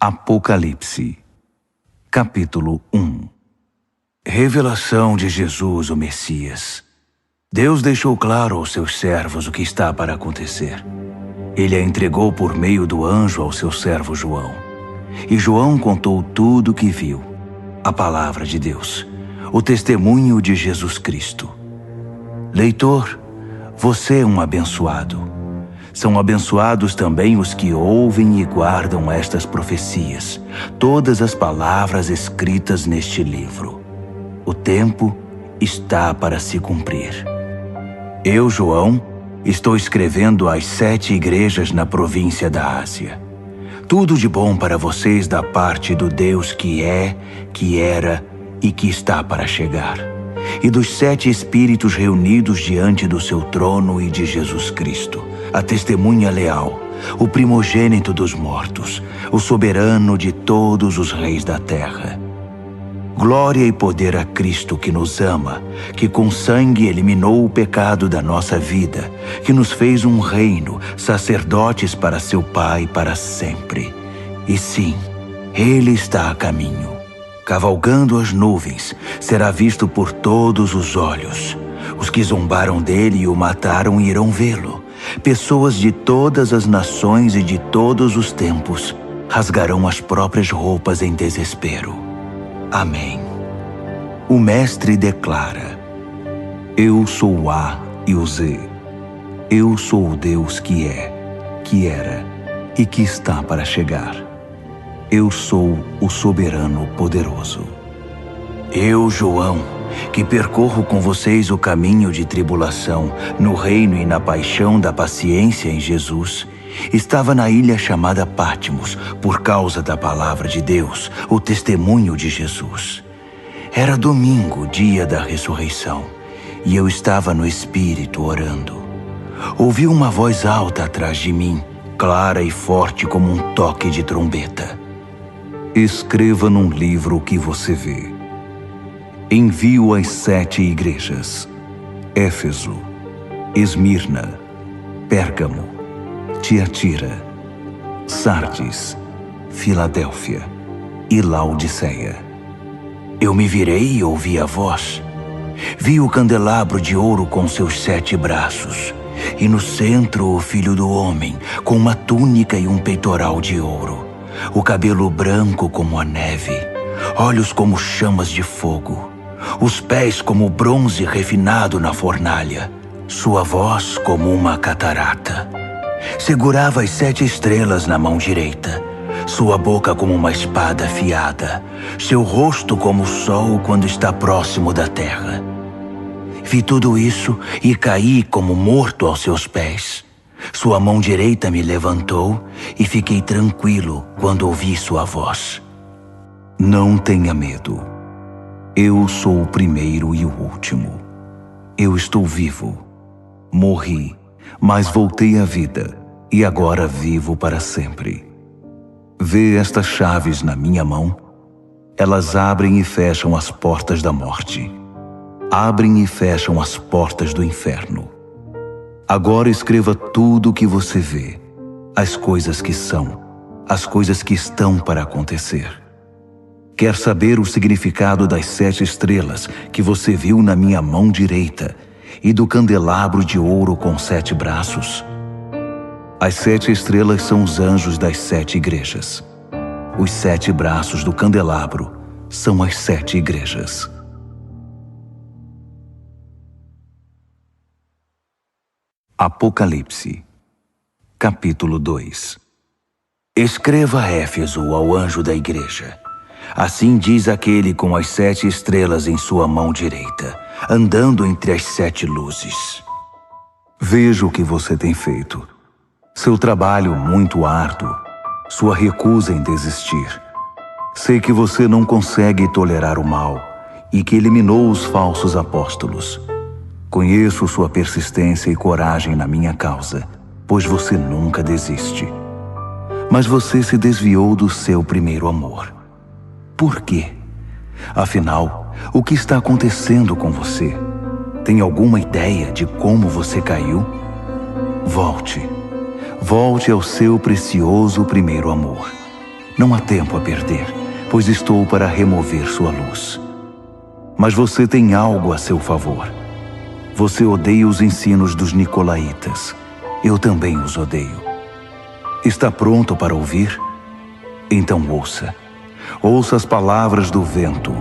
Apocalipse, capítulo 1. Revelação de Jesus, o Messias. Deus deixou claro aos seus servos o que está para acontecer. Ele a entregou por meio do anjo ao seu servo João. E João contou tudo o que viu, a palavra de Deus, o testemunho de Jesus Cristo. Leitor, você é um abençoado. São abençoados também os que ouvem e guardam estas profecias, todas as palavras escritas neste livro. O tempo está para se cumprir. Eu, João, estou escrevendo às 7 igrejas na província da Ásia. Tudo de bom para vocês da parte do Deus que é, que era e que está para chegar, e dos 7 espíritos reunidos diante do seu trono e de Jesus Cristo, a testemunha leal, o primogênito dos mortos, o soberano de todos os reis da terra. Glória e poder a Cristo que nos ama, que com sangue eliminou o pecado da nossa vida, que nos fez um reino, sacerdotes para seu Pai para sempre. E sim, Ele está a caminho. Cavalgando as nuvens, será visto por todos os olhos. Os que zombaram dele e o mataram irão vê-lo. Pessoas de todas as nações e de todos os tempos rasgarão as próprias roupas em desespero. Amém. O Mestre declara: Eu sou o A e o Z. Eu sou o Deus que é, que era e que está para chegar. Eu sou o soberano poderoso. Eu, João, que percorro com vocês o caminho de tribulação, no reino e na paixão da paciência em Jesus, estava na ilha chamada Patmos, por causa da palavra de Deus, o testemunho de Jesus. Era domingo, dia da ressurreição, e eu estava no Espírito orando. Ouvi uma voz alta atrás de mim, clara e forte como um toque de trombeta. Escreva num livro o que você vê. Envio às 7 igrejas: Éfeso, Esmirna, Pérgamo, Tiatira, Sardes, Filadélfia e Laodiceia. Eu me virei e ouvi a voz. Vi o candelabro de ouro com seus 7 braços, e no centro o Filho do Homem, com uma túnica e um peitoral de ouro, o cabelo branco como a neve, olhos como chamas de fogo, os pés como bronze refinado na fornalha, sua voz como uma catarata. Segurava as 7 estrelas na mão direita, sua boca como uma espada afiada, seu rosto como o sol quando está próximo da terra. Vi tudo isso e caí como morto aos seus pés. Sua mão direita me levantou e fiquei tranquilo quando ouvi sua voz. Não tenha medo. Eu sou o primeiro e o último. Eu estou vivo. Morri, mas voltei à vida e agora vivo para sempre. Vê estas chaves na minha mão? Elas abrem e fecham as portas da morte. Abrem e fecham as portas do inferno. Agora escreva tudo o que você vê, as coisas que são, as coisas que estão para acontecer. Quer saber o significado das 7 estrelas que você viu na minha mão direita e do candelabro de ouro com 7 braços? As 7 estrelas são os anjos das 7 igrejas. Os 7 braços do candelabro são as 7 igrejas. Apocalipse, capítulo 2. Escreva a Éfeso, ao anjo da igreja. Assim diz aquele com as 7 estrelas em sua mão direita, andando entre as 7 luzes. Vejo o que você tem feito. Seu trabalho muito árduo, sua recusa em desistir. Sei que você não consegue tolerar o mal e que eliminou os falsos apóstolos. Conheço sua persistência e coragem na minha causa, pois você nunca desiste. Mas você se desviou do seu primeiro amor. Por quê? Afinal, o que está acontecendo com você? Tem alguma ideia de como você caiu? Volte. Volte ao seu precioso primeiro amor. Não há tempo a perder, pois estou para remover sua luz. Mas você tem algo a seu favor. Você odeia os ensinos dos nicolaítas. Eu também os odeio. Está pronto para ouvir? Então ouça. Ouça as palavras do vento,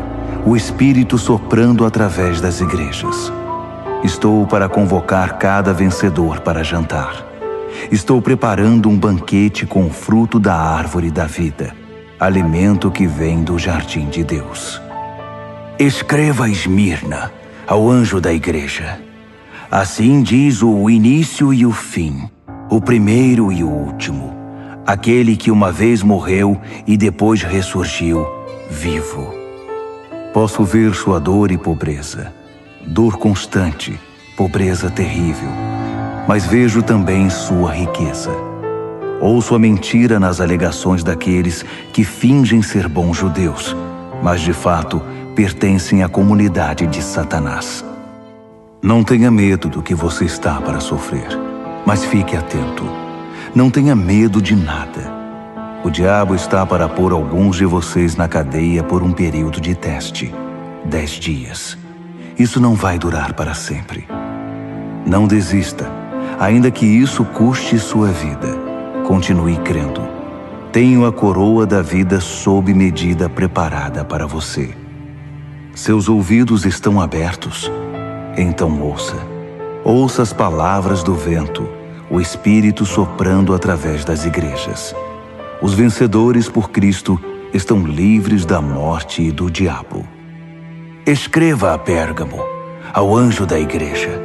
o Espírito soprando através das igrejas. Estou para convocar cada vencedor para jantar. Estou preparando um banquete com o fruto da árvore da vida, alimento que vem do jardim de Deus. Escreva a Esmirna, ao anjo da igreja. Assim diz o início e o fim, o primeiro e o último, aquele que uma vez morreu e depois ressurgiu, vivo. Posso ver sua dor e pobreza, dor constante, pobreza terrível, mas vejo também sua riqueza. Ouço a mentira nas alegações daqueles que fingem ser bons judeus, mas de fato pertencem à comunidade de Satanás. Não tenha medo do que você está para sofrer, mas fique atento. Não tenha medo de nada. O diabo está para pôr alguns de vocês na cadeia por um período de teste, 10 dias. Isso não vai durar para sempre. Não desista, ainda que isso custe sua vida. Continue crendo. Tenho a coroa da vida sob medida preparada para você. Seus ouvidos estão abertos? Então ouça. Ouça as palavras do vento, o Espírito soprando através das igrejas. Os vencedores por Cristo estão livres da morte e do diabo. Escreva a Pérgamo, ao anjo da igreja.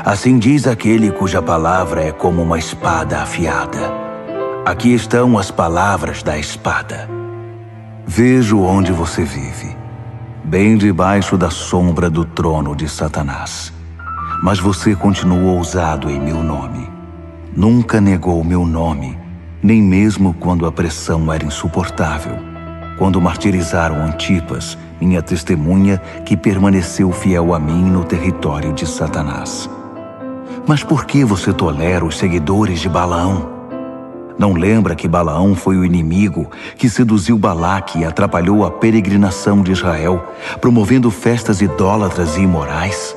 Assim diz aquele cuja palavra é como uma espada afiada. Aqui estão as palavras da espada. Vejo onde você vive, bem debaixo da sombra do trono de Satanás. Mas você continua ousado em meu nome. Nunca negou meu nome, nem mesmo quando a pressão era insuportável. Quando martirizaram Antipas, minha testemunha, que permaneceu fiel a mim no território de Satanás. Mas por que você tolera os seguidores de Balaão? Não lembra que Balaão foi o inimigo que seduziu Balaque e atrapalhou a peregrinação de Israel, promovendo festas idólatras e imorais?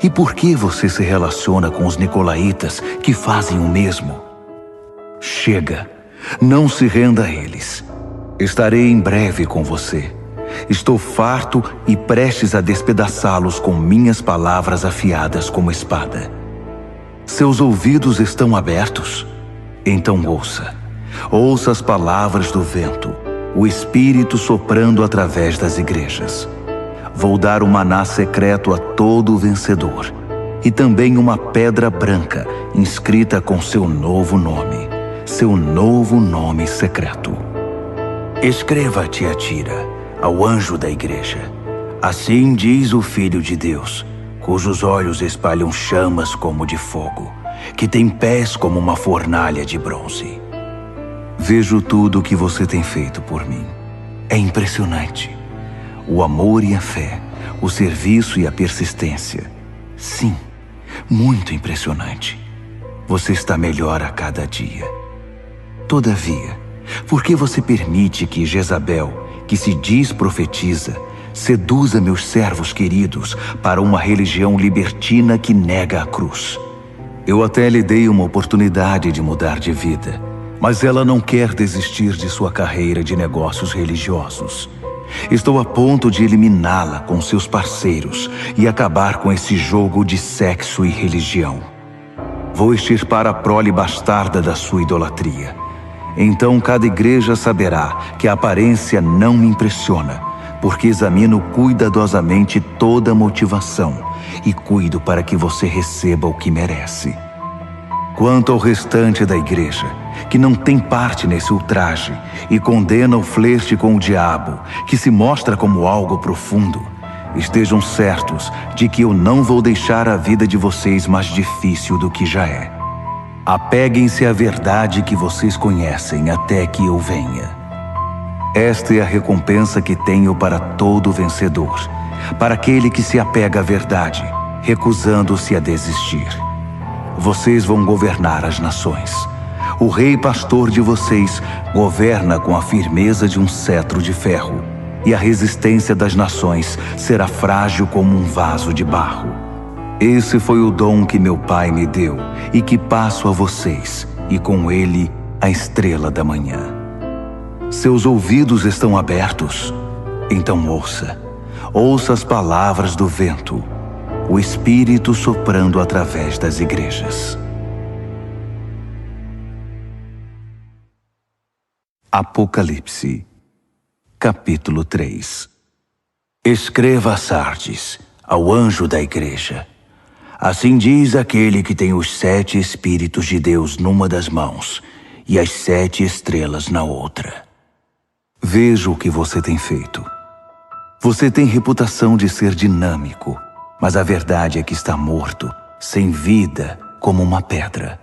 E por que você se relaciona com os nicolaítas que fazem o mesmo? Chega, não se renda a eles. Estarei em breve com você. Estou farto e prestes a despedaçá-los com minhas palavras afiadas como espada. Seus ouvidos estão abertos? Então ouça. Ouça as palavras do vento, o Espírito soprando através das igrejas. Vou dar um maná secreto a todo vencedor, e também uma pedra branca inscrita com seu novo nome secreto. Escreva a Tiatira, ao anjo da igreja. Assim diz o Filho de Deus, cujos olhos espalham chamas como de fogo, que tem pés como uma fornalha de bronze. Vejo tudo o que você tem feito por mim. É impressionante. O amor e a fé, o serviço e a persistência. Sim, muito impressionante. Você está melhor a cada dia. Todavia, por que você permite que Jezabel, que se diz profetiza, seduza meus servos queridos para uma religião libertina que nega a cruz? Eu até lhe dei uma oportunidade de mudar de vida, mas ela não quer desistir de sua carreira de negócios religiosos. Estou a ponto de eliminá-la com seus parceiros e acabar com esse jogo de sexo e religião. Vou extirpar a prole bastarda da sua idolatria. Então cada igreja saberá que a aparência não me impressiona, porque examino cuidadosamente toda a motivação e cuido para que você receba o que merece. Quanto ao restante da igreja, que não tem parte nesse ultraje e condena o flerte com o diabo, que se mostra como algo profundo, estejam certos de que eu não vou deixar a vida de vocês mais difícil do que já é. Apeguem-se à verdade que vocês conhecem até que eu venha. Esta é a recompensa que tenho para todo vencedor, para aquele que se apega à verdade, recusando-se a desistir. Vocês vão governar as nações. O rei pastor de vocês governa com a firmeza de um cetro de ferro, e a resistência das nações será frágil como um vaso de barro. Esse foi o dom que meu pai me deu e que passo a vocês, e com ele a estrela da manhã. Seus ouvidos estão abertos? Então ouça. Ouça as palavras do vento, o Espírito soprando através das igrejas. Apocalipse, capítulo 3. Escreva a Sardes, ao anjo da igreja. Assim diz aquele que tem os 7 Espíritos de Deus numa das mãos e as 7 estrelas na outra. Veja o que você tem feito. Você tem reputação de ser dinâmico, mas a verdade é que está morto, sem vida, como uma pedra.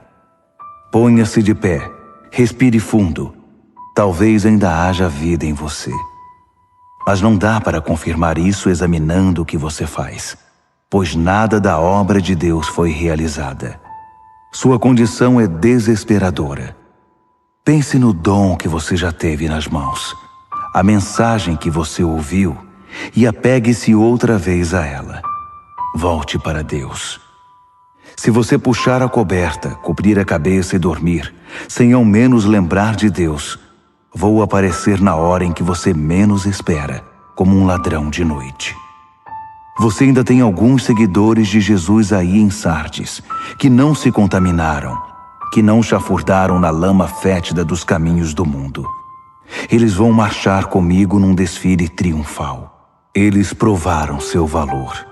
Ponha-se de pé, respire fundo. Talvez ainda haja vida em você. Mas não dá para confirmar isso examinando o que você faz, pois nada da obra de Deus foi realizada. Sua condição é desesperadora. Pense no dom que você já teve nas mãos, a mensagem que você ouviu, e apegue-se outra vez a ela. Volte para Deus. Se você puxar a coberta, cobrir a cabeça e dormir, sem ao menos lembrar de Deus, vou aparecer na hora em que você menos espera, como um ladrão de noite. Você ainda tem alguns seguidores de Jesus aí em Sardes, que não se contaminaram, que não chafurdaram na lama fétida dos caminhos do mundo. Eles vão marchar comigo num desfile triunfal. Eles provaram seu valor.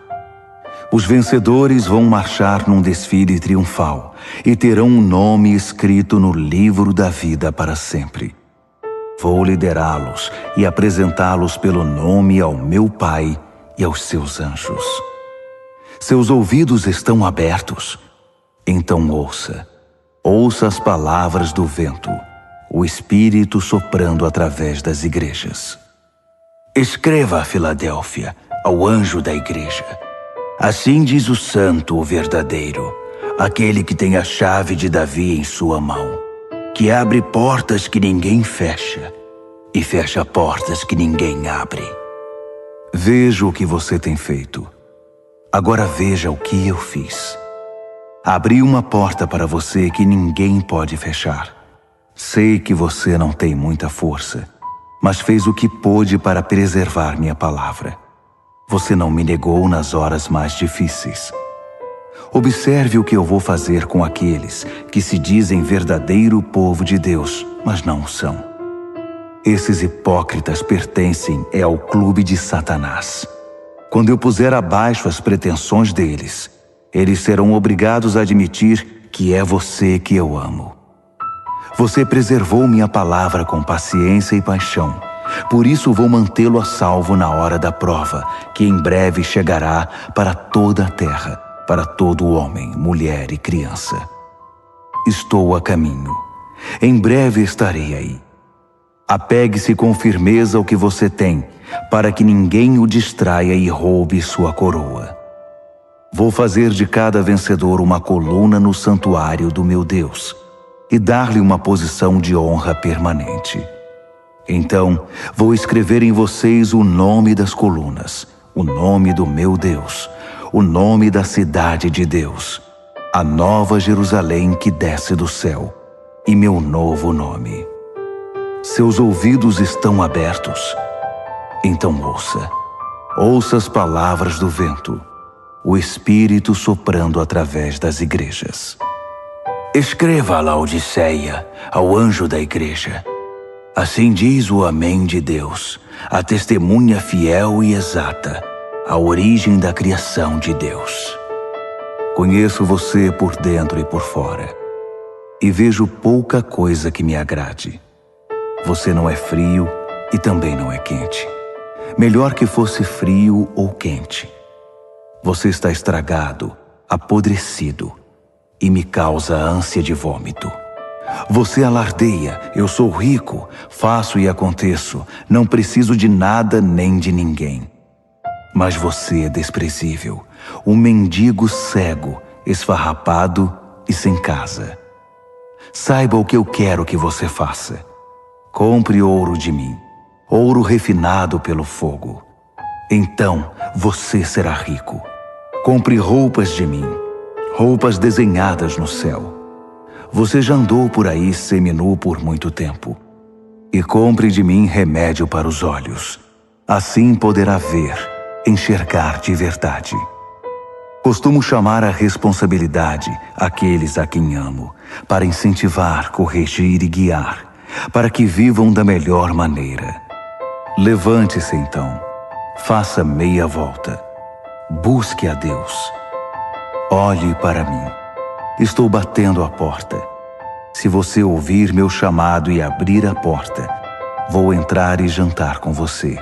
Os vencedores vão marchar num desfile triunfal e terão um nome escrito no livro da vida para sempre. Vou liderá-los e apresentá-los pelo nome ao meu Pai e aos seus anjos. Seus ouvidos estão abertos? Então ouça. Ouça as palavras do vento, o Espírito soprando através das igrejas. Escreva a Filadélfia, ao anjo da igreja. Assim diz o santo, o verdadeiro, aquele que tem a chave de Davi em sua mão, que abre portas que ninguém fecha e fecha portas que ninguém abre. Veja o que você tem feito. Agora veja o que eu fiz. Abri uma porta para você que ninguém pode fechar. Sei que você não tem muita força, mas fez o que pôde para preservar minha palavra. Você não me negou nas horas mais difíceis. Observe o que eu vou fazer com aqueles que se dizem verdadeiro povo de Deus, mas não são. Esses hipócritas pertencem ao clube de Satanás. Quando eu puser abaixo as pretensões deles, eles serão obrigados a admitir que é você que eu amo. Você preservou minha palavra com paciência e paixão. Por isso vou mantê-lo a salvo na hora da prova, que em breve chegará para toda a terra, para todo homem, mulher e criança. Estou a caminho. Em breve estarei aí. Apegue-se com firmeza ao que você tem, para que ninguém o distraia e roube sua coroa. Vou fazer de cada vencedor uma coluna no santuário do meu Deus e dar-lhe uma posição de honra permanente. Então, vou escrever em vocês o nome das colunas, o nome do meu Deus, o nome da cidade de Deus, a nova Jerusalém que desce do céu, e meu novo nome. Seus ouvidos estão abertos? Então ouça. Ouça as palavras do vento, o Espírito soprando através das igrejas. Escreva a Laodiceia, ao anjo da igreja. Assim diz o Amém de Deus, a testemunha fiel e exata, a origem da criação de Deus. Conheço você por dentro e por fora, e vejo pouca coisa que me agrade. Você não é frio e também não é quente. Melhor que fosse frio ou quente. Você está estragado, apodrecido, e me causa ânsia de vômito. Você alardeia, eu sou rico, faço e aconteço, não preciso de nada nem de ninguém. Mas você é desprezível, um mendigo cego, esfarrapado e sem casa. Saiba o que eu quero que você faça. Compre ouro de mim, ouro refinado pelo fogo. Então você será rico. Compre roupas de mim, roupas desenhadas no céu. Você já andou por aí seminu por muito tempo. E compre de mim remédio para os olhos. Assim poderá ver, enxergar de verdade. Costumo chamar à responsabilidade aqueles a quem amo, para incentivar, corrigir e guiar, para que vivam da melhor maneira. Levante-se então, faça meia volta, busque a Deus. Olhe para mim, estou batendo a porta. Se você ouvir meu chamado e abrir a porta, vou entrar e jantar com você.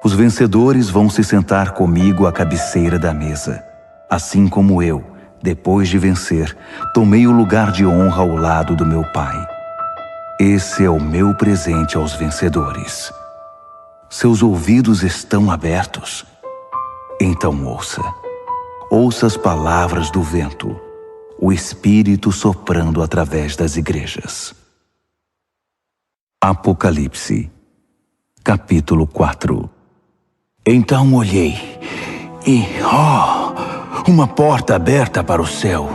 Os vencedores vão se sentar comigo à cabeceira da mesa, assim como eu, depois de vencer, tomei o lugar de honra ao lado do meu Pai. Esse é o meu presente aos vencedores. Seus ouvidos estão abertos? Então ouça. Ouça as palavras do vento, o Espírito soprando através das igrejas. Apocalipse, capítulo 4. Então olhei e, uma porta aberta para o céu.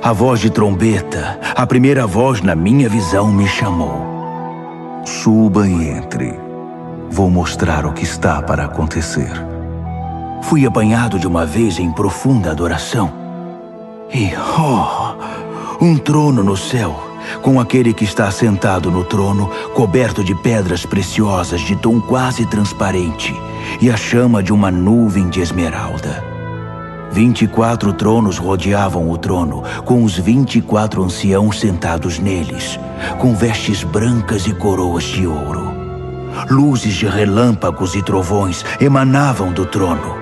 A voz de trombeta, a primeira voz na minha visão me chamou. Suba e entre. Vou mostrar o que está para acontecer. Fui apanhado de uma vez em profunda adoração. E, um trono no céu, com aquele que está sentado no trono, coberto de pedras preciosas de tom quase transparente, e a chama de uma nuvem de esmeralda. 24 tronos rodeavam o trono, com os 24 anciãos sentados neles, com vestes brancas e coroas de ouro. Luzes de relâmpagos e trovões emanavam do trono.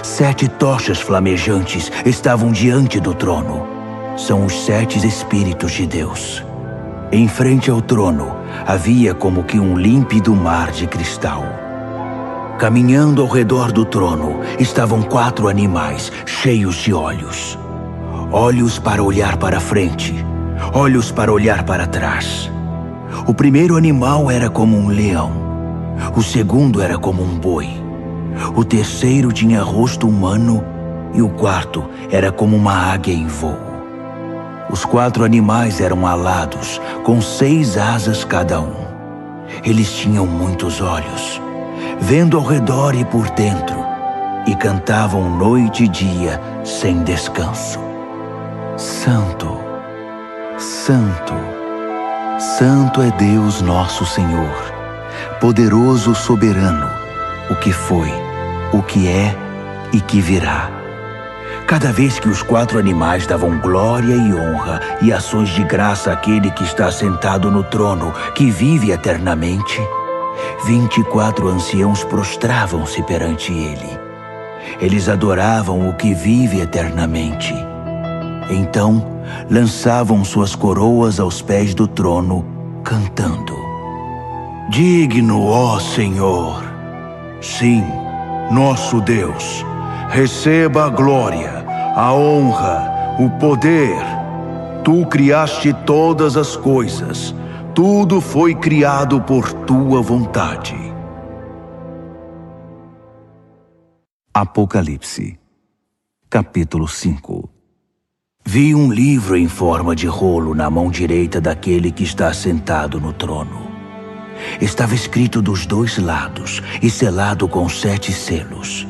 7 tochas flamejantes estavam diante do trono. São os 7 Espíritos de Deus. Em frente ao trono havia como que um límpido mar de cristal. Caminhando ao redor do trono estavam 4 animais cheios de olhos. Olhos para olhar para frente, olhos para olhar para trás. O primeiro animal era como um leão. O segundo era como um boi. O terceiro tinha rosto humano e o quarto era como uma águia em voo. Os 4 animais eram alados, com 6 asas cada um. Eles tinham muitos olhos, vendo ao redor e por dentro, e cantavam noite e dia sem descanso. Santo, Santo, Santo é Deus nosso Senhor, poderoso soberano, o que foi, o que é e que virá. Cada vez que os 4 animais davam glória e honra e ações de graça àquele que está sentado no trono, que vive eternamente, 24 anciãos prostravam-se perante ele. Eles adoravam o que vive eternamente. Então, lançavam suas coroas aos pés do trono, cantando: Digno, ó Senhor! Sim, nosso Deus, receba a glória, a honra, o poder. Tu criaste todas as coisas. Tudo foi criado por tua vontade. Apocalipse, capítulo 5. Vi um livro em forma de rolo na mão direita daquele que está sentado no trono. Estava escrito dos 2 lados e selado com 7 selos.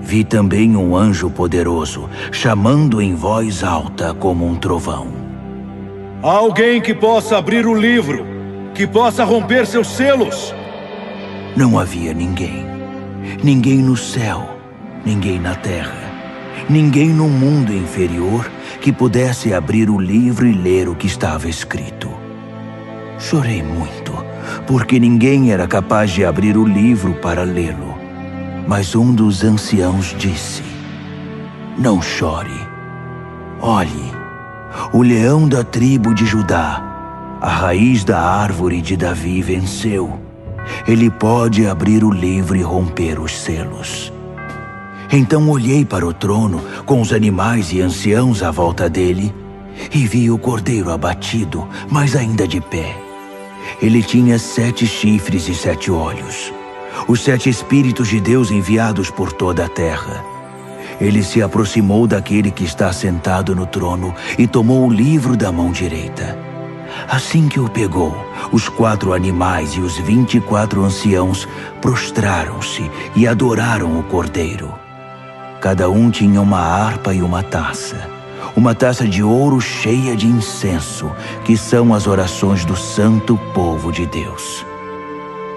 Vi também um anjo poderoso, chamando em voz alta como um trovão. Alguém que possa abrir o livro, que possa romper seus selos. Não havia ninguém. Ninguém no céu, ninguém na terra, ninguém no mundo inferior que pudesse abrir o livro e ler o que estava escrito. Chorei muito, porque ninguém era capaz de abrir o livro para lê-lo. Mas um dos anciãos disse: Não chore. Olhe, o leão da tribo de Judá, a raiz da árvore de Davi, venceu. Ele pode abrir o livro e romper os selos. Então olhei para o trono, com os animais e anciãos à volta dele, e vi o cordeiro abatido, mas ainda de pé. Ele tinha 7 chifres e 7 olhos, os 7 Espíritos de Deus enviados por toda a terra. Ele se aproximou daquele que está sentado no trono e tomou o livro da mão direita. Assim que o pegou, os 4 animais e os 24 anciãos prostraram-se e adoraram o cordeiro. Cada um tinha uma harpa e uma taça de ouro cheia de incenso, que são as orações do santo povo de Deus.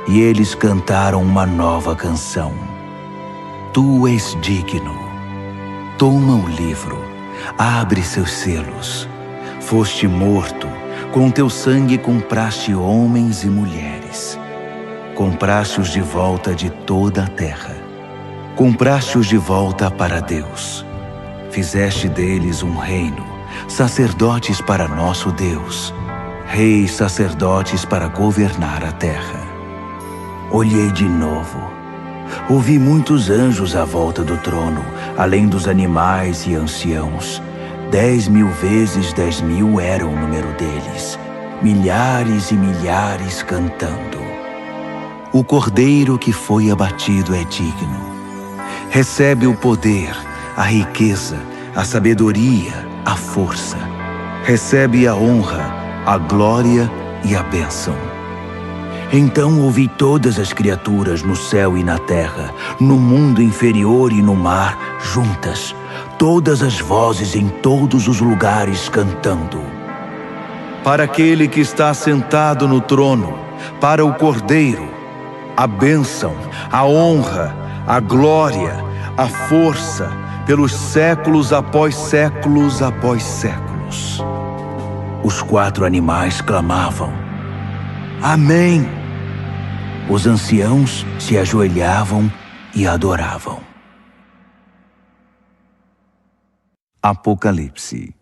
E eles cantaram uma nova canção. Tu és digno. Toma o livro, abre seus selos. Foste morto, com teu sangue compraste homens e mulheres. Compraste-os de volta de toda a terra. Compraste-os de volta para Deus. Fizeste deles um reino, sacerdotes para nosso Deus, reis sacerdotes para governar a terra. Olhei de novo. Ouvi muitos anjos à volta do trono, além dos animais e anciãos. 10.000 vezes 10.000 era o número deles, milhares e milhares cantando. O cordeiro que foi abatido é digno. Recebe o poder, a riqueza, a sabedoria, a força. Recebe a honra, a glória e a bênção. Então ouvi todas as criaturas no céu e na terra, no mundo inferior e no mar, juntas, todas as vozes em todos os lugares cantando. Para aquele que está sentado no trono, para o Cordeiro, a bênção, a honra, a glória, a força, pelos séculos após séculos após séculos. Os 4 animais clamavam: Amém! Os anciãos se ajoelhavam e adoravam. Apocalipse,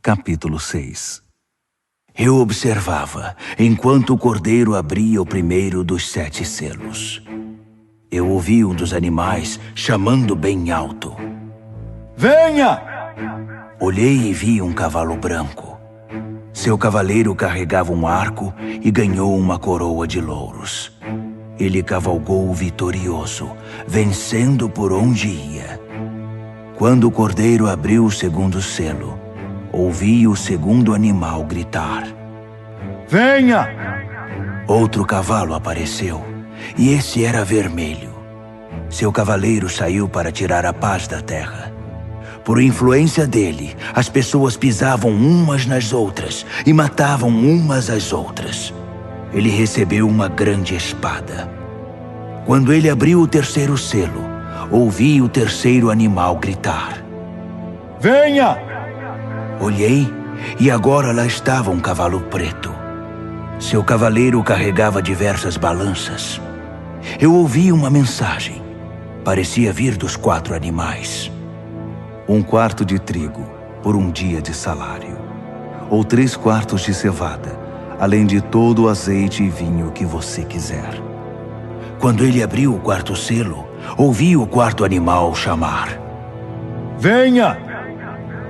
capítulo 6. Eu observava, enquanto o cordeiro abria o primeiro dos 7 selos. Eu ouvi um dos animais chamando bem alto: Venha! Olhei e vi um cavalo branco. Seu cavaleiro carregava um arco e ganhou uma coroa de louros. Ele cavalgou vitorioso, vencendo por onde ia. Quando o cordeiro abriu o segundo selo, ouvi o segundo animal gritar: Venha! Outro cavalo apareceu, e esse era vermelho. Seu cavaleiro saiu para tirar a paz da terra. Por influência dele, as pessoas pisavam umas nas outras e matavam umas às outras. Ele recebeu uma grande espada. Quando ele abriu o terceiro selo, ouvi o terceiro animal gritar: Venha! Olhei e agora lá estava um cavalo preto. Seu cavaleiro carregava diversas balanças. Eu ouvi uma mensagem. Parecia vir dos 4 animais. 1 quarto de trigo por um dia de salário, ou 3 quartos de cevada, além de todo o azeite e vinho que você quiser. Quando ele abriu o 4º selo, ouvi o 4º animal chamar: Venha!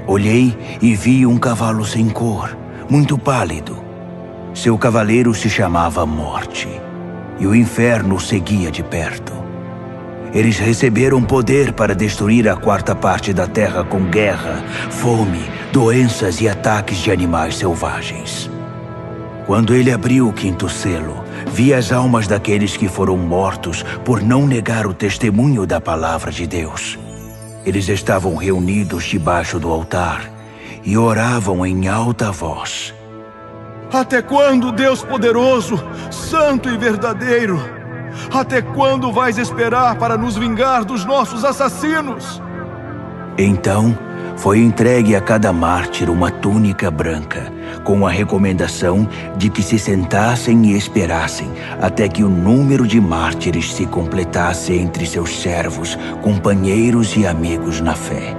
Olhei e vi um cavalo sem cor, muito pálido. Seu cavaleiro se chamava Morte, e o inferno o seguia de perto. Eles receberam poder para destruir a 4ª parte da terra com guerra, fome, doenças e ataques de animais selvagens. Quando ele abriu o 5º selo, vi as almas daqueles que foram mortos por não negar o testemunho da palavra de Deus. Eles estavam reunidos debaixo do altar e oravam em alta voz: Até quando, Deus poderoso, santo e verdadeiro? Até quando vais esperar para nos vingar dos nossos assassinos? Então, foi entregue a cada mártir uma túnica branca, com a recomendação de que se sentassem e esperassem até que o número de mártires se completasse entre seus servos, companheiros e amigos na fé.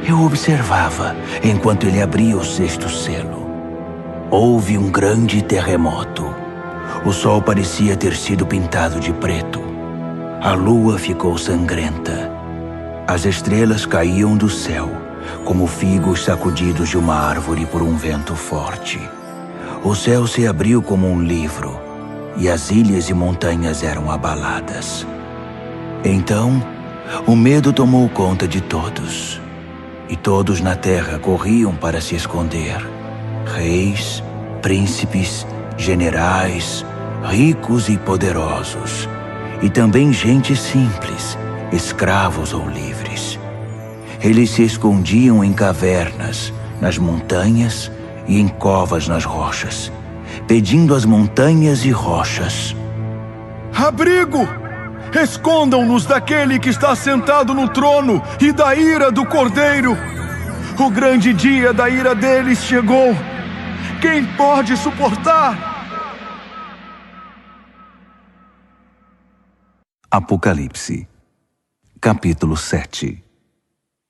Eu observava enquanto ele abria o 6º selo. Houve um grande terremoto. O sol parecia ter sido pintado de preto. A lua ficou sangrenta. As estrelas caíam do céu, como figos sacudidos de uma árvore por um vento forte. O céu se abriu como um livro, e as ilhas e montanhas eram abaladas. Então, o medo tomou conta de todos, e todos na terra corriam para se esconder. Reis, príncipes, generais, ricos e poderosos, e também gente simples, escravos ou livres. Eles se escondiam em cavernas, nas montanhas e em covas nas rochas, pedindo às montanhas e rochas: abrigo! Escondam-nos daquele que está sentado no trono e da ira do Cordeiro. O grande dia da ira deles chegou. Quem pode suportar? Apocalipse, capítulo 7.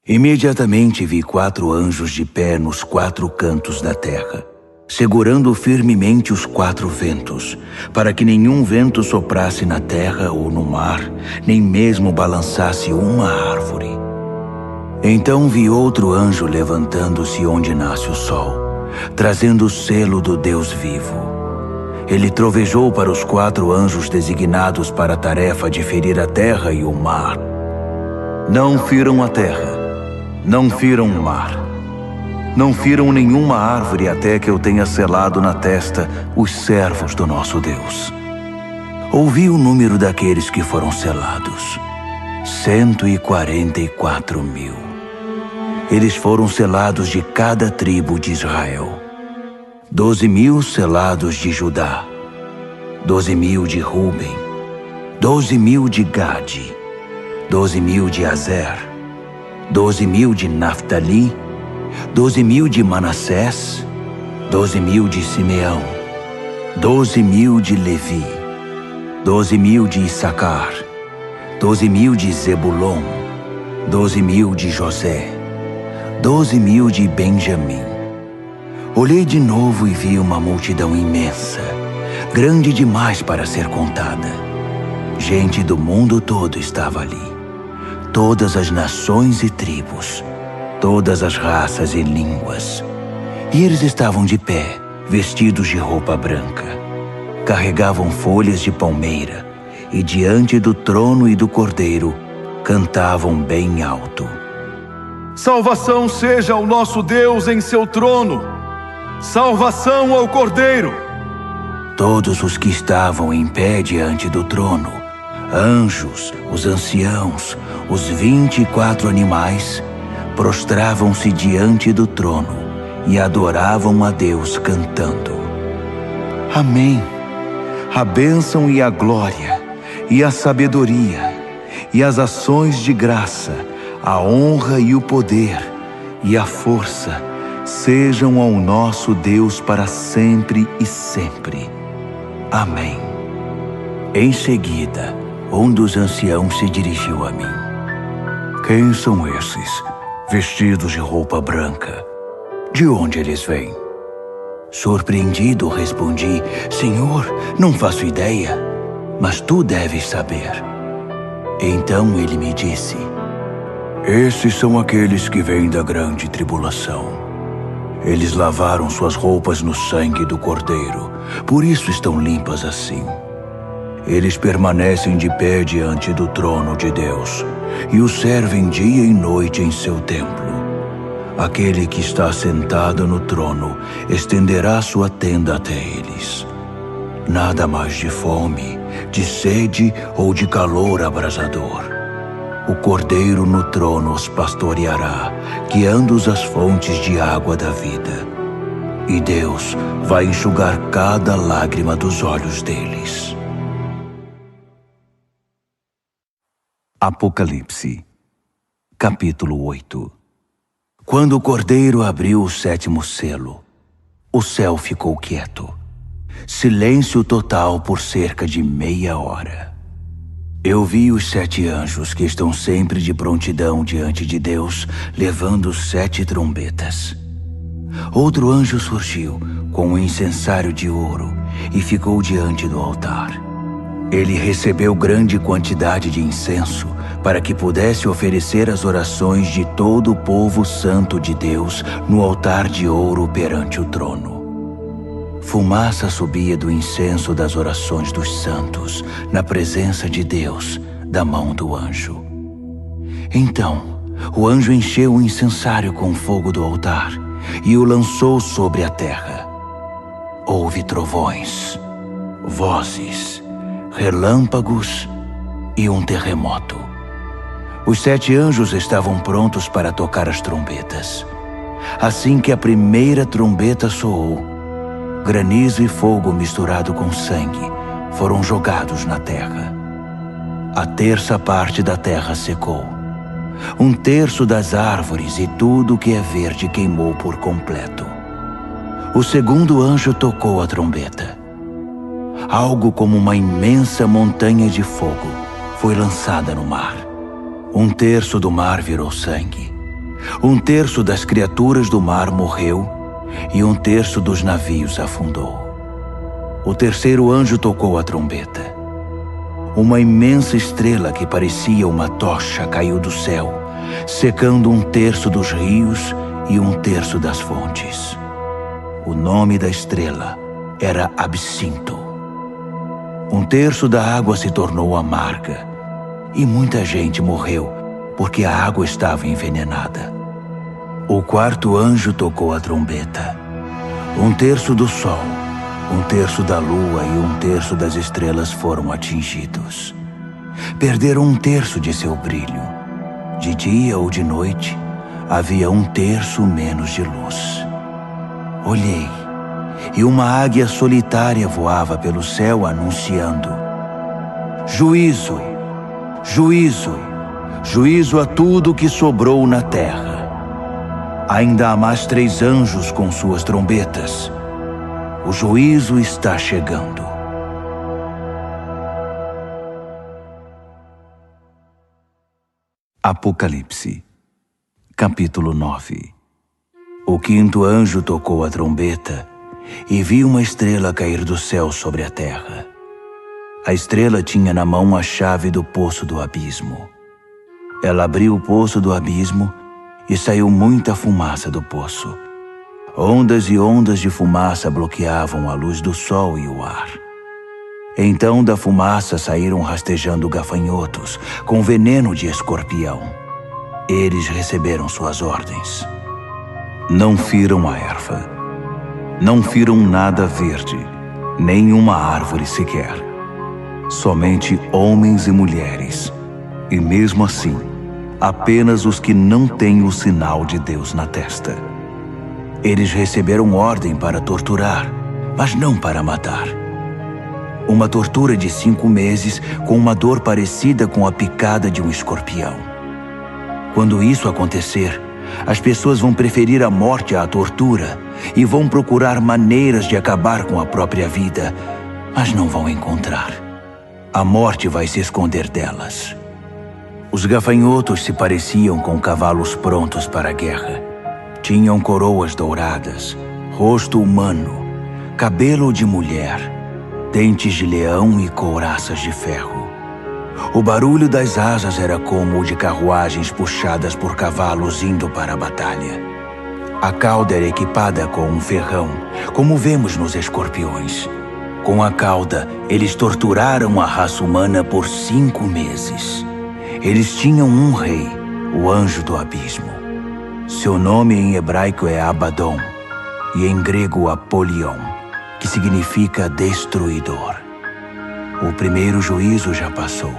Imediatamente vi 4 anjos de pé nos 4 cantos da terra, segurando firmemente os 4 ventos, para que nenhum vento soprasse na terra ou no mar, nem mesmo balançasse uma árvore. Então vi outro anjo levantando-se onde nasce o sol, trazendo o selo do Deus vivo. Ele trovejou para os 4 anjos designados para a tarefa de ferir a terra e o mar. Não firam a terra, não firam o mar, não firam nenhuma árvore até que eu tenha selado na testa os servos do nosso Deus. Ouvi o número daqueles que foram selados: 144.000. Eles foram selados de cada tribo de Israel. 12.000 selados de Judá, 12.000 de Ruben, 12.000 de Gade, 12.000 de Azer, 12.000 de Naftali, 12.000 de Manassés, 12.000 de Simeão, 12.000 de Levi, 12.000 de Issacar, 12.000 de Zebulon, 12.000 de José, 12.000 de Benjamim. Olhei de novo e vi uma multidão imensa, grande demais para ser contada. Gente do mundo todo estava ali, todas as nações e tribos, todas as raças e línguas. E eles estavam de pé, vestidos de roupa branca. Carregavam folhas de palmeira e diante do trono e do Cordeiro cantavam bem alto: salvação seja ao nosso Deus em seu trono. Salvação ao Cordeiro. Todos os que estavam em pé diante do trono, anjos, os anciãos, os 24 animais, prostravam-se diante do trono e adoravam a Deus cantando: Amém. A bênção e a glória, e a sabedoria, e as ações de graça, a honra e o poder, e a força, sejam ao nosso Deus para sempre e sempre. Amém. Em seguida, um dos anciãos se dirigiu a mim: quem são esses, vestidos de roupa branca? De onde eles vêm? Surpreendido, respondi: Senhor, não faço ideia, mas tu deves saber. Então ele me disse: esses são aqueles que vêm da grande tribulação. Eles lavaram suas roupas no sangue do Cordeiro, por isso estão limpas assim. Eles permanecem de pé diante do trono de Deus e o servem dia e noite em seu templo. Aquele que está sentado no trono estenderá sua tenda até eles. Nada mais de fome, de sede ou de calor abrasador. O Cordeiro no trono os pastoreará, guiando-os às fontes de água da vida. E Deus vai enxugar cada lágrima dos olhos deles. Apocalipse, capítulo 8. Quando o Cordeiro abriu o 7º selo, o céu ficou quieto. Silêncio total por cerca de meia hora. Eu vi os 7 anjos que estão sempre de prontidão diante de Deus, levando 7 trombetas. Outro anjo surgiu com um incensário de ouro e ficou diante do altar. Ele recebeu grande quantidade de incenso, para que pudesse oferecer as orações de todo o povo santo de Deus no altar de ouro perante o trono. Fumaça subia do incenso das orações dos santos, na presença de Deus, da mão do anjo. Então, o anjo encheu o incensário com fogo do altar e o lançou sobre a terra. Houve trovões, vozes, relâmpagos e um terremoto. Os 7 anjos estavam prontos para tocar as trombetas. Assim que a primeira trombeta soou, granizo e fogo misturado com sangue foram jogados na terra. A terça parte da terra secou. 1/3 das árvores e tudo que é verde queimou por completo. O segundo anjo tocou a trombeta. Algo como uma imensa montanha de fogo foi lançada no mar. 1/3 do mar virou sangue. 1/3 das criaturas do mar morreu e 1/3 dos navios afundou. O terceiro anjo tocou a trombeta. Uma imensa estrela que parecia uma tocha caiu do céu, secando 1/3 dos rios e 1/3 das fontes. O nome da estrela era Absinto. 1/3 da água se tornou amarga e muita gente morreu porque a água estava envenenada. O quarto anjo tocou a trombeta. 1/3 do sol, 1/3 da lua e 1/3 das estrelas foram atingidos. Perderam 1/3 de seu brilho. De dia ou de noite, havia 1/3 menos de luz. Olhei, e uma águia solitária voava pelo céu anunciando: Juízo, juízo, juízo a tudo que sobrou na terra. Ainda há mais 3 anjos com suas trombetas. O juízo está chegando. Apocalipse, capítulo 9. O quinto anjo tocou a trombeta e vi uma estrela cair do céu sobre a terra. A estrela tinha na mão a chave do poço do abismo. Ela abriu o poço do abismo e saiu muita fumaça do poço. Ondas e ondas de fumaça bloqueavam a luz do sol e o ar. Então da fumaça saíram rastejando gafanhotos com veneno de escorpião. Eles receberam suas ordens. Não firam a erva, não firam nada verde, nem uma árvore sequer. Somente homens e mulheres, e mesmo assim, apenas os que não têm o sinal de Deus na testa. Eles receberam ordem para torturar, mas não para matar. Uma tortura de 5 meses com uma dor parecida com a picada de um escorpião. Quando isso acontecer, as pessoas vão preferir a morte à tortura e vão procurar maneiras de acabar com a própria vida, mas não vão encontrar. A morte vai se esconder delas. Os gafanhotos se pareciam com cavalos prontos para a guerra. Tinham coroas douradas, rosto humano, cabelo de mulher, dentes de leão e couraças de ferro. O barulho das asas era como o de carruagens puxadas por cavalos indo para a batalha. A cauda era equipada com um ferrão, como vemos nos escorpiões. Com a cauda, eles torturaram a raça humana por 5 meses. Eles tinham um rei, o anjo do abismo. Seu nome em hebraico é Abaddon e em grego Apolion, que significa destruidor. O primeiro juízo já passou,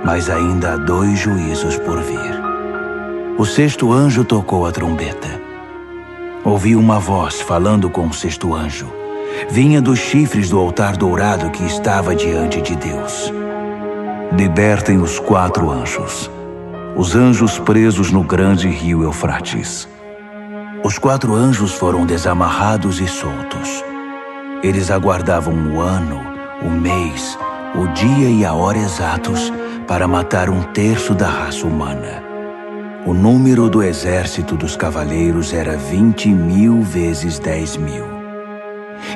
mas ainda há 2 juízos por vir. O sexto anjo tocou a trombeta. Ouvi uma voz falando com o sexto anjo. Vinha dos chifres do altar dourado que estava diante de Deus. Libertem os 4 anjos, os anjos presos no grande rio Eufrates. Os 4 anjos foram desamarrados e soltos. Eles aguardavam o ano, o mês, o dia e a hora exatos para matar 1/3 da raça humana. O número do exército dos cavaleiros era 20.000 vezes 10.000.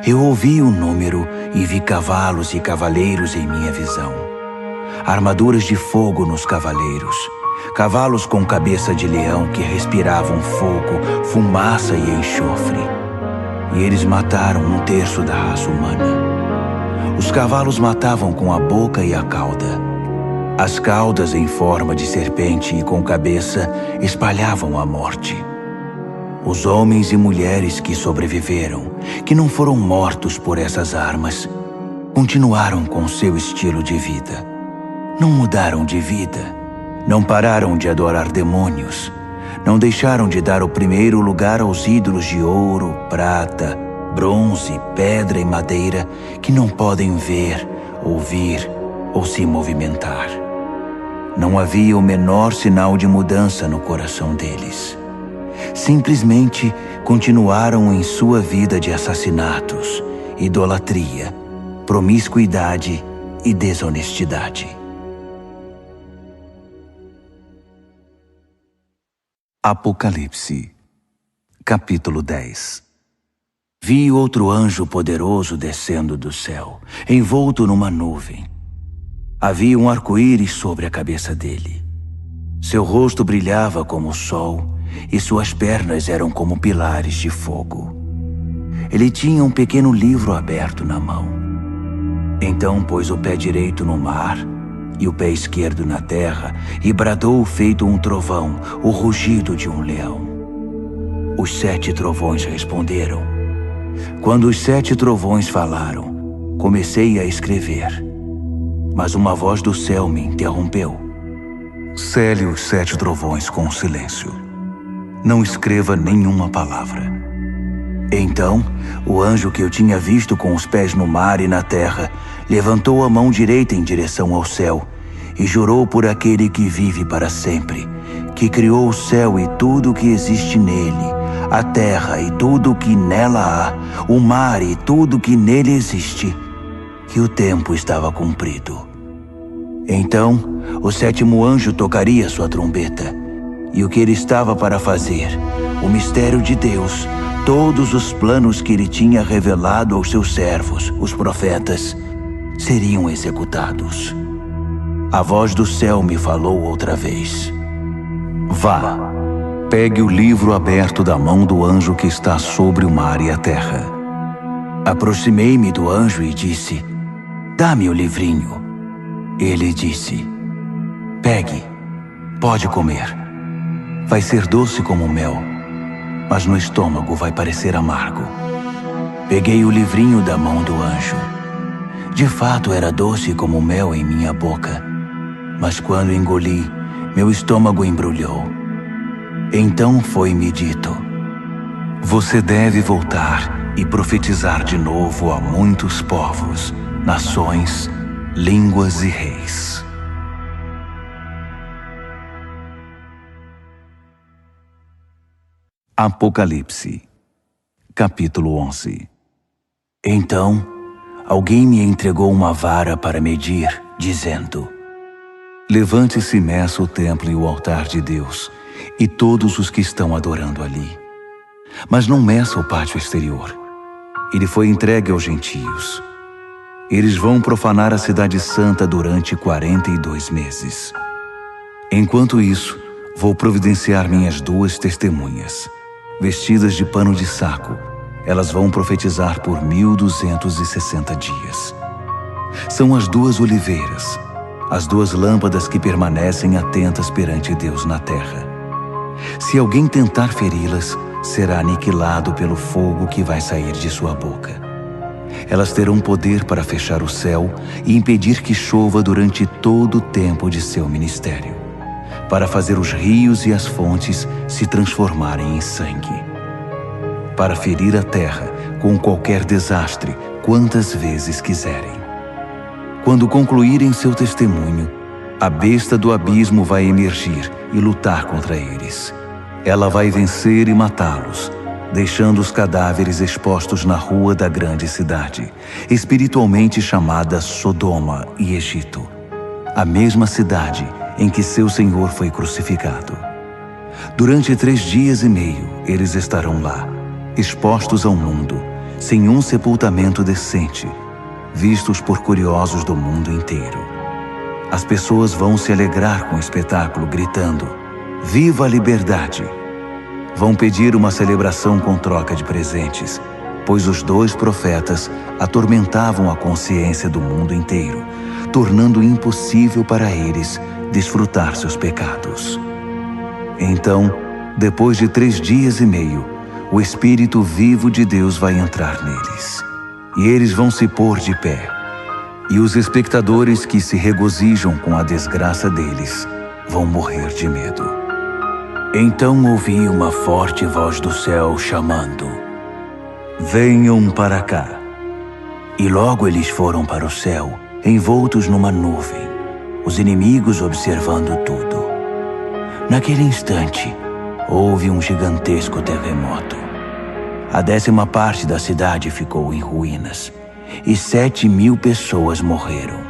Eu ouvi o número e vi cavalos e cavaleiros em minha visão. armaduras de fogo nos cavaleiros, cavalos com cabeça de leão que respiravam fogo, fumaça e enxofre. E eles mataram 1/3 da raça humana. Os cavalos matavam com a boca e a cauda. As caudas em forma de serpente e com cabeça espalhavam a morte. Os homens e mulheres que sobreviveram, que não foram mortos por essas armas, continuaram com seu estilo de vida. Não mudaram de vida, não pararam de adorar demônios, não deixaram de dar o primeiro lugar aos ídolos de ouro, prata, bronze, pedra e madeira que não podem ver, ouvir ou se movimentar. Não havia o menor sinal de mudança no coração deles. Simplesmente continuaram em sua vida de assassinatos, idolatria, promiscuidade e desonestidade. Apocalipse, capítulo 10. Vi outro anjo poderoso descendo do céu, envolto numa nuvem. Havia um arco-íris sobre a cabeça dele. Seu rosto brilhava como o sol e suas pernas eram como pilares de fogo. Ele tinha um pequeno livro aberto na mão. Então pôs o pé direito no mar e o pé esquerdo na terra e bradou feito um trovão, o rugido de um leão. Os 7 trovões responderam. Quando os 7 trovões falaram, comecei a escrever. Mas uma voz do céu me interrompeu. Cele os 7 trovões com silêncio. Não escreva nenhuma palavra. Então, o anjo que eu tinha visto com os pés no mar e na terra, levantou a mão direita em direção ao céu e jurou por aquele que vive para sempre, que criou o céu e tudo o que existe nele, a terra e tudo o que nela há, o mar e tudo o que nele existe, que o tempo estava cumprido. Então, o 7º anjo tocaria sua trombeta, e o que ele estava para fazer, o mistério de Deus, todos os planos que ele tinha revelado aos seus servos, os profetas, seriam executados. A voz do céu me falou outra vez. Vá, pegue o livro aberto da mão do anjo que está sobre o mar e a terra. Aproximei-me do anjo e disse, dá-me o livrinho. Ele disse, pegue, pode comer. Vai ser doce como mel, mas no estômago vai parecer amargo. Peguei o livrinho da mão do anjo. De fato era doce como mel em minha boca, mas quando engoli, meu estômago embrulhou. Então foi-me dito, você deve voltar e profetizar de novo a muitos povos, nações, línguas e reis. Apocalipse, capítulo 11. Então, alguém me entregou uma vara para medir, dizendo, levante-se e meça o templo e o altar de Deus, e todos os que estão adorando ali. Mas não meça o pátio exterior. Ele foi entregue aos gentios. Eles vão profanar a cidade santa durante 42 meses. Enquanto isso, vou providenciar minhas 2 testemunhas. Vestidas de pano de saco, elas vão profetizar por 1260 dias. São as 2 oliveiras, as 2 lâmpadas que permanecem atentas perante Deus na terra. Se alguém tentar feri-las, será aniquilado pelo fogo que vai sair de sua boca. Elas terão poder para fechar o céu e impedir que chova durante todo o tempo de seu ministério, para fazer os rios e as fontes se transformarem em sangue, para ferir a terra com qualquer desastre quantas vezes quiserem. Quando concluírem seu testemunho, a besta do abismo vai emergir e lutar contra eles. Ela vai vencer e matá-los, deixando os cadáveres expostos na rua da grande cidade, espiritualmente chamada Sodoma e Egito, a mesma cidade em que seu Senhor foi crucificado. Durante 3 dias e meio, eles estarão lá, expostos ao mundo, sem um sepultamento decente, vistos por curiosos do mundo inteiro. As pessoas vão se alegrar com o espetáculo, gritando: "Viva a liberdade!" Vão pedir uma celebração com troca de presentes, pois os 2 profetas atormentavam a consciência do mundo inteiro, tornando impossível para eles desfrutar seus pecados. Então, depois de 3 dias e meio, o Espírito vivo de Deus vai entrar neles, e eles vão se pôr de pé. E os espectadores que se regozijam com a desgraça deles vão morrer de medo. Então ouvi uma forte voz do céu chamando: "Venham para cá." E logo eles foram para o céu, envoltos numa nuvem, os inimigos observando tudo. Naquele instante, houve um gigantesco terremoto. A 10ª parte da cidade ficou em ruínas, e 7.000 pessoas morreram.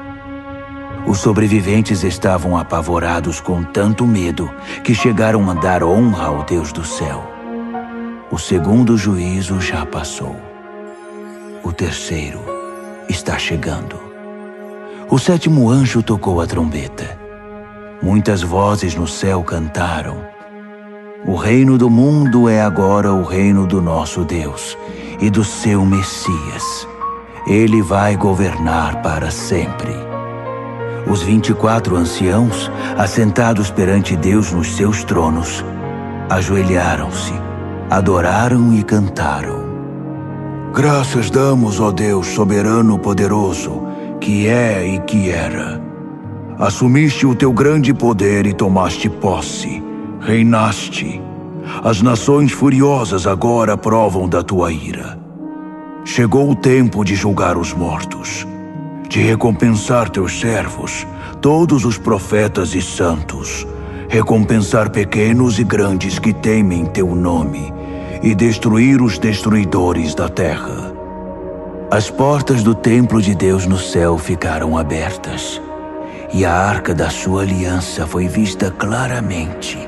Os sobreviventes estavam apavorados com tanto medo que chegaram a dar honra ao Deus do céu. O 2º juízo já passou. O 3º está chegando. O 7º anjo tocou a trombeta. Muitas vozes no céu cantaram: "O reino do mundo é agora o reino do nosso Deus e do seu Messias. Ele vai governar para sempre." Os 24 anciãos, assentados perante Deus nos seus tronos, ajoelharam-se, adoraram e cantaram: "Graças damos, ó Deus soberano poderoso, que é e que era. Assumiste o teu grande poder e tomaste posse, reinaste. As nações furiosas agora provam da tua ira. Chegou o tempo de julgar os mortos, de recompensar teus servos, todos os profetas e santos, recompensar pequenos e grandes que temem teu nome, e destruir os destruidores da terra." As portas do templo de Deus no céu ficaram abertas, e a arca da sua aliança foi vista claramente,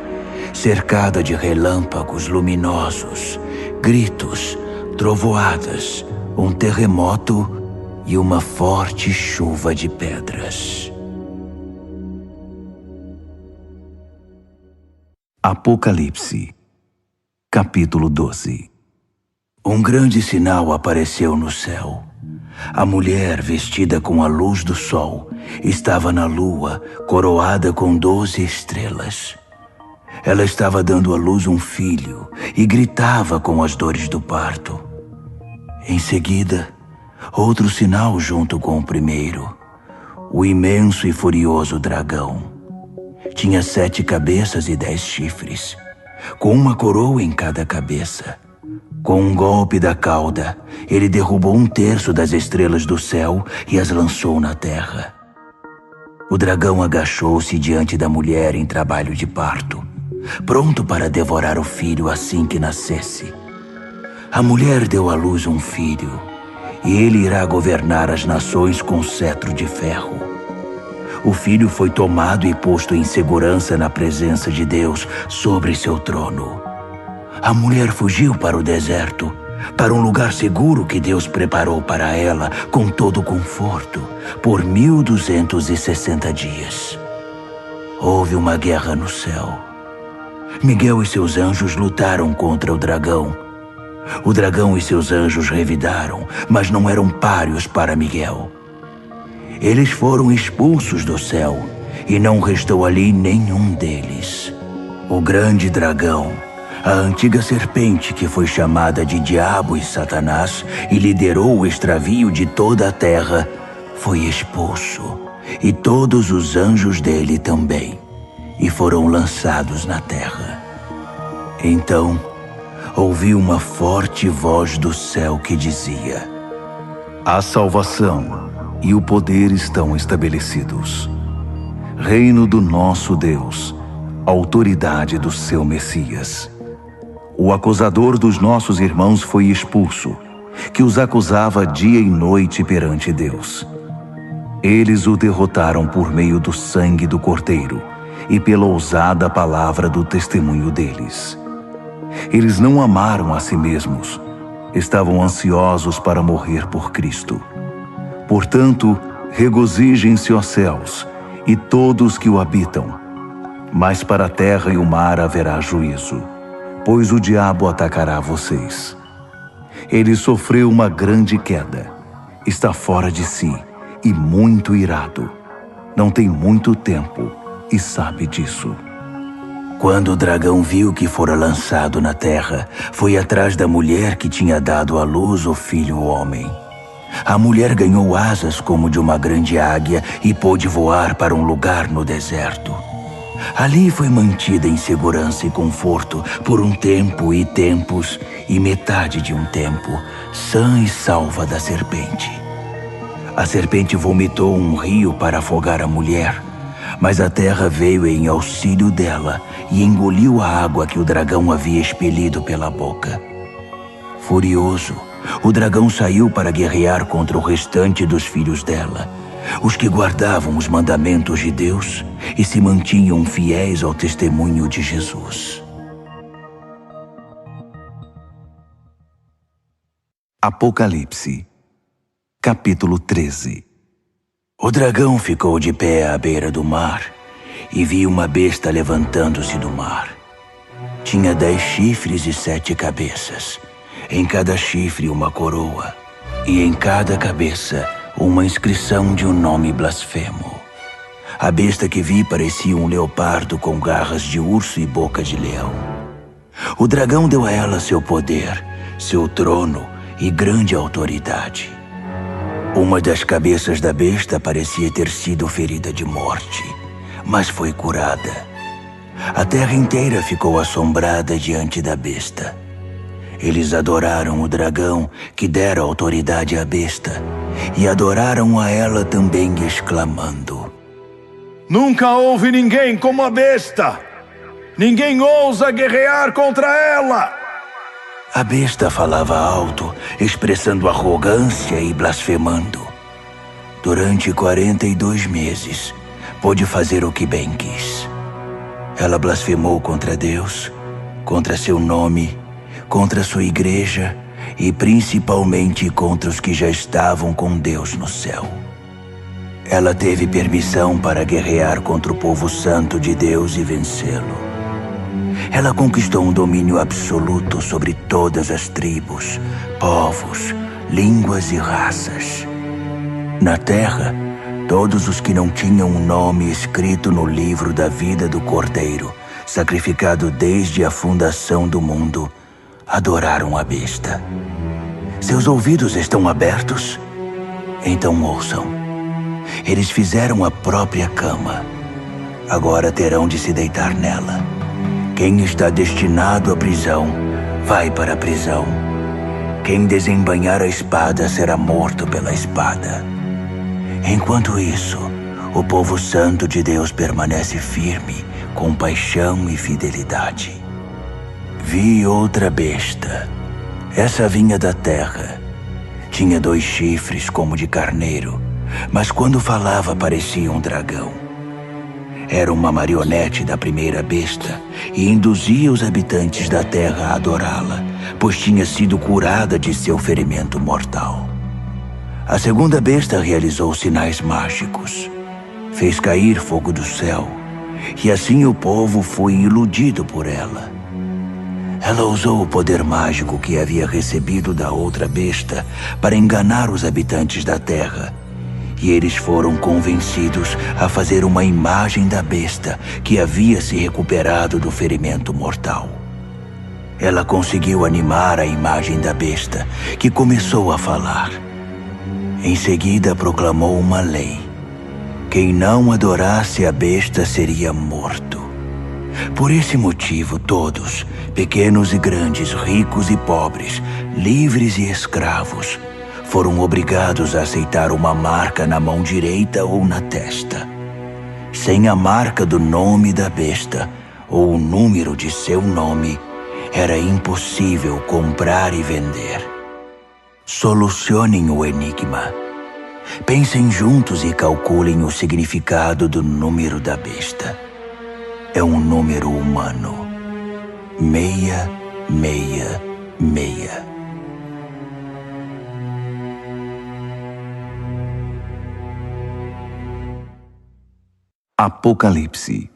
cercada de relâmpagos luminosos, gritos, trovoadas, um terremoto e uma forte chuva de pedras. Apocalipse, capítulo 12. Um grande sinal apareceu no céu. A mulher, vestida com a luz do sol, estava na lua, coroada com 12 estrelas. Ela estava dando à luz um filho e gritava com as dores do parto. Em seguida, outro sinal junto com o primeiro: o imenso e furioso dragão. Tinha 7 cabeças e 10 chifres, com uma coroa em cada cabeça. Com um golpe da cauda, ele derrubou 1/3 das estrelas do céu e as lançou na terra. O dragão agachou-se diante da mulher em trabalho de parto, pronto para devorar o filho assim que nascesse. A mulher deu à luz um filho, e ele irá governar as nações com cetro de ferro. O filho foi tomado e posto em segurança na presença de Deus sobre seu trono. A mulher fugiu para o deserto, para um lugar seguro que Deus preparou para ela com todo conforto, por 1260 dias. Houve uma guerra no céu. Miguel e seus anjos lutaram contra o dragão. O dragão e seus anjos revidaram, mas não eram páreos para Miguel. Eles foram expulsos do céu, e não restou ali nenhum deles. O grande dragão, a antiga serpente que foi chamada de Diabo e Satanás e liderou o extravio de toda a terra, foi expulso, e todos os anjos dele também, e foram lançados na terra. Então, ouvi uma forte voz do céu que dizia: "A salvação e o poder estão estabelecidos. Reino do nosso Deus, autoridade do seu Messias. O acusador dos nossos irmãos foi expulso, que os acusava dia e noite perante Deus. Eles o derrotaram por meio do sangue do Cordeiro e pela ousada palavra do testemunho deles. Eles não amaram a si mesmos, estavam ansiosos para morrer por Cristo. Portanto, regozijem-se, ó céus, e todos que o habitam. Mas para a terra e o mar haverá juízo, pois o diabo atacará vocês. Ele sofreu uma grande queda, está fora de si e muito irado. Não tem muito tempo e sabe disso. Quando o dragão viu que fora lançado na terra, foi atrás da mulher que tinha dado à luz o filho homem. A mulher ganhou asas como de uma grande águia e pôde voar para um lugar no deserto. Ali foi mantida em segurança e conforto por um tempo e tempos e metade de um tempo, sã e salva da serpente. A serpente vomitou um rio para afogar a mulher, mas a terra veio em auxílio dela e engoliu a água que o dragão havia expelido pela boca. Furioso, o dragão saiu para guerrear contra o restante dos filhos dela, os que guardavam os mandamentos de Deus e se mantinham fiéis ao testemunho de Jesus. Apocalipse, capítulo 13. O dragão ficou de pé à beira do mar e viu uma besta levantando-se do mar. Tinha 10 chifres e 7 cabeças, em cada chifre uma coroa, e em cada cabeça uma inscrição de um nome blasfemo. A besta que vi parecia um leopardo com garras de urso e boca de leão. O dragão deu a ela seu poder, seu trono e grande autoridade. Uma das cabeças da besta parecia ter sido ferida de morte, mas foi curada. A terra inteira ficou assombrada diante da besta. Eles adoraram o dragão, que dera autoridade à besta, e adoraram a ela também, exclamando: Nunca houve ninguém como a besta! Ninguém ousa guerrear contra ela! A besta falava alto, expressando arrogância e blasfemando. Durante 42 meses, pôde fazer o que bem quis. Ela blasfemou contra Deus, contra seu nome, contra sua igreja e principalmente contra os que já estavam com Deus no céu. Ela teve permissão para guerrear contra o povo santo de Deus e vencê-lo. Ela conquistou um domínio absoluto sobre todas as tribos, povos, línguas e raças. Na terra, todos os que não tinham um nome escrito no livro da vida do Cordeiro, sacrificado desde a fundação do mundo, adoraram a besta. Seus ouvidos estão abertos? Então ouçam. Eles fizeram a própria cama. Agora terão de se deitar nela. Quem está destinado à prisão, vai para a prisão. Quem desembainhar a espada será morto pela espada. Enquanto isso, o povo santo de Deus permanece firme, com paixão e fidelidade. Vi outra besta. Essa vinha da terra. Tinha 2 chifres como de carneiro, mas quando falava parecia um dragão. Era uma marionete da primeira besta e induzia os habitantes da terra a adorá-la, pois tinha sido curada de seu ferimento mortal. A segunda besta realizou sinais mágicos. Fez cair fogo do céu, e assim o povo foi iludido por ela. Ela usou o poder mágico que havia recebido da outra besta para enganar os habitantes da terra, e eles foram convencidos a fazer uma imagem da besta que havia se recuperado do ferimento mortal. Ela conseguiu animar a imagem da besta, que começou a falar. Em seguida proclamou uma lei. Quem não adorasse a besta seria morto. Por esse motivo, todos, pequenos e grandes, ricos e pobres, livres e escravos, foram obrigados a aceitar uma marca na mão direita ou na testa. Sem a marca do nome da besta ou o número de seu nome, era impossível comprar e vender. Solucionem o enigma. Pensem juntos e calculem o significado do número da besta. É um número humano. 666. Apocalipse,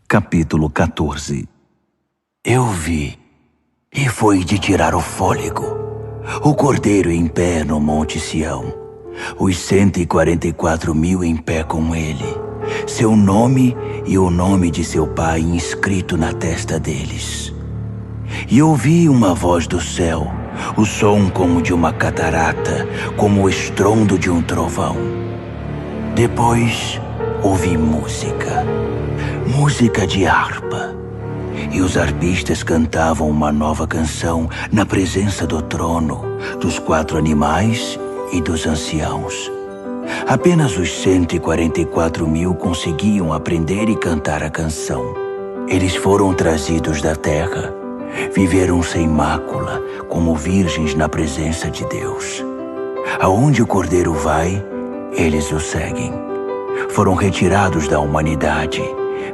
capítulo 14. Eu vi, e foi de tirar o fôlego, o Cordeiro em pé no Monte Sião, os 144.000 em pé com ele, seu nome e o nome de seu pai inscrito na testa deles. E ouvi uma voz do céu, o som como de uma catarata, como o estrondo de um trovão. Depois ouvi música de harpa. E os arpistas cantavam uma nova canção na presença do trono, dos 4 animais e dos anciãos. Apenas os 144.000 conseguiam aprender e cantar a canção. Eles foram trazidos da terra, viveram sem mácula, como virgens na presença de Deus. Aonde o Cordeiro vai, eles o seguem. Foram retirados da humanidade,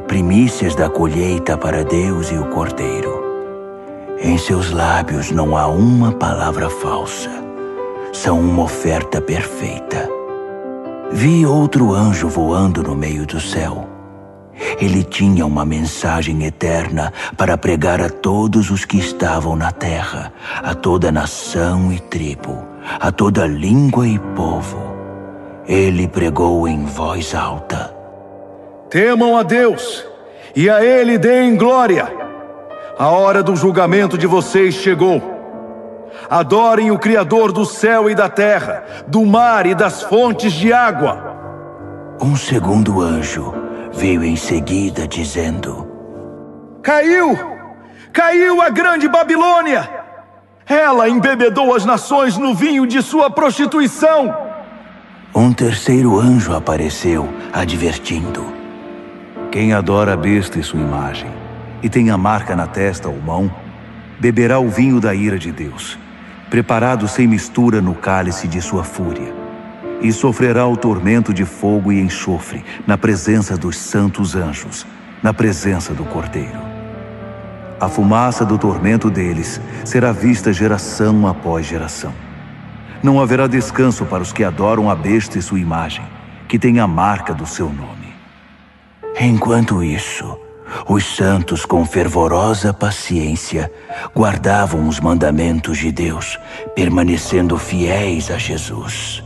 primícias da colheita para Deus e o Cordeiro. Em seus lábios não há uma palavra falsa. São uma oferta perfeita. Vi outro anjo voando no meio do céu. Ele tinha uma mensagem eterna para pregar a todos os que estavam na terra, a toda nação e tribo, a toda língua e povo. Ele pregou em voz alta: Temam a Deus, e a Ele deem glória. A hora do julgamento de vocês chegou. Adorem o Criador do céu e da terra, do mar e das fontes de água. Um segundo anjo veio em seguida, dizendo: Caiu a grande Babilônia! Ela embebedou as nações no vinho de sua prostituição. Um terceiro anjo apareceu, advertindo: Quem adora a besta e sua imagem, e tem a marca na testa ou mão, beberá o vinho da ira de Deus, preparado sem mistura no cálice de sua fúria, e sofrerá o tormento de fogo e enxofre na presença dos santos anjos, na presença do Cordeiro. A fumaça do tormento deles será vista geração após geração. Não haverá descanso para os que adoram a besta e sua imagem, que tem a marca do seu nome. Enquanto isso, os santos, com fervorosa paciência, guardavam os mandamentos de Deus, permanecendo fiéis a Jesus.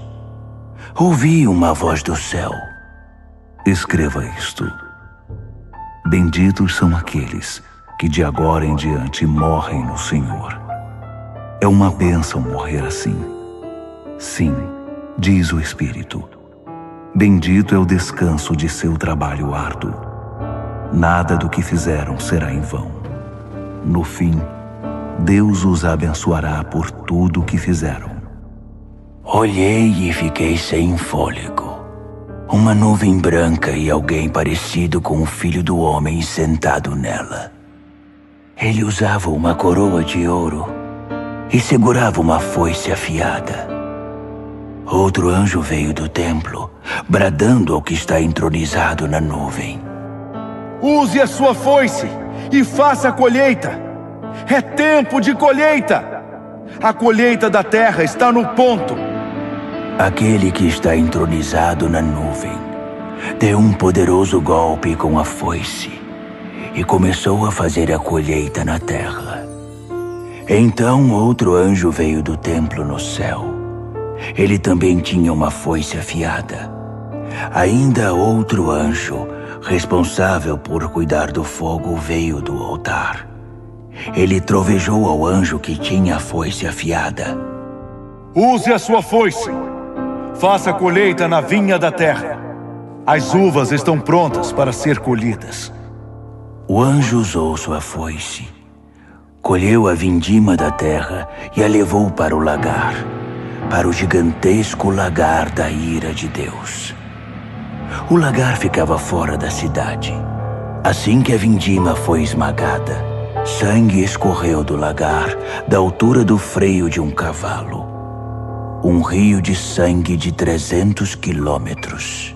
Ouvi uma voz do céu: Escreva isto. Benditos são aqueles que de agora em diante morrem no Senhor. É uma bênção morrer assim. Sim, diz o Espírito. Bendito é o descanso de seu trabalho árduo. Nada do que fizeram será em vão. No fim, Deus os abençoará por tudo o que fizeram. Olhei e fiquei sem fôlego. Uma nuvem branca e alguém parecido com o Filho do Homem sentado nela. Ele usava uma coroa de ouro e segurava uma foice afiada. Outro anjo veio do templo, bradando ao que está entronizado na nuvem: Use a sua foice e faça a colheita. É tempo de colheita. A colheita da terra está no ponto. Aquele que está entronizado na nuvem deu um poderoso golpe com a foice e começou a fazer a colheita na terra. Então outro anjo veio do templo no céu. Ele também tinha uma foice afiada. Ainda outro anjo, responsável por cuidar do fogo, veio do altar. Ele trovejou ao anjo que tinha a foice afiada: Use a sua foice. Faça a colheita na vinha da terra. As uvas estão prontas para ser colhidas. O anjo usou sua foice, colheu a vindima da terra e a levou para o lagar, para o gigantesco lagar da ira de Deus. O lagar ficava fora da cidade. Assim que a vindima foi esmagada, sangue escorreu do lagar, da altura do freio de um cavalo. Um rio de sangue de 300 quilômetros.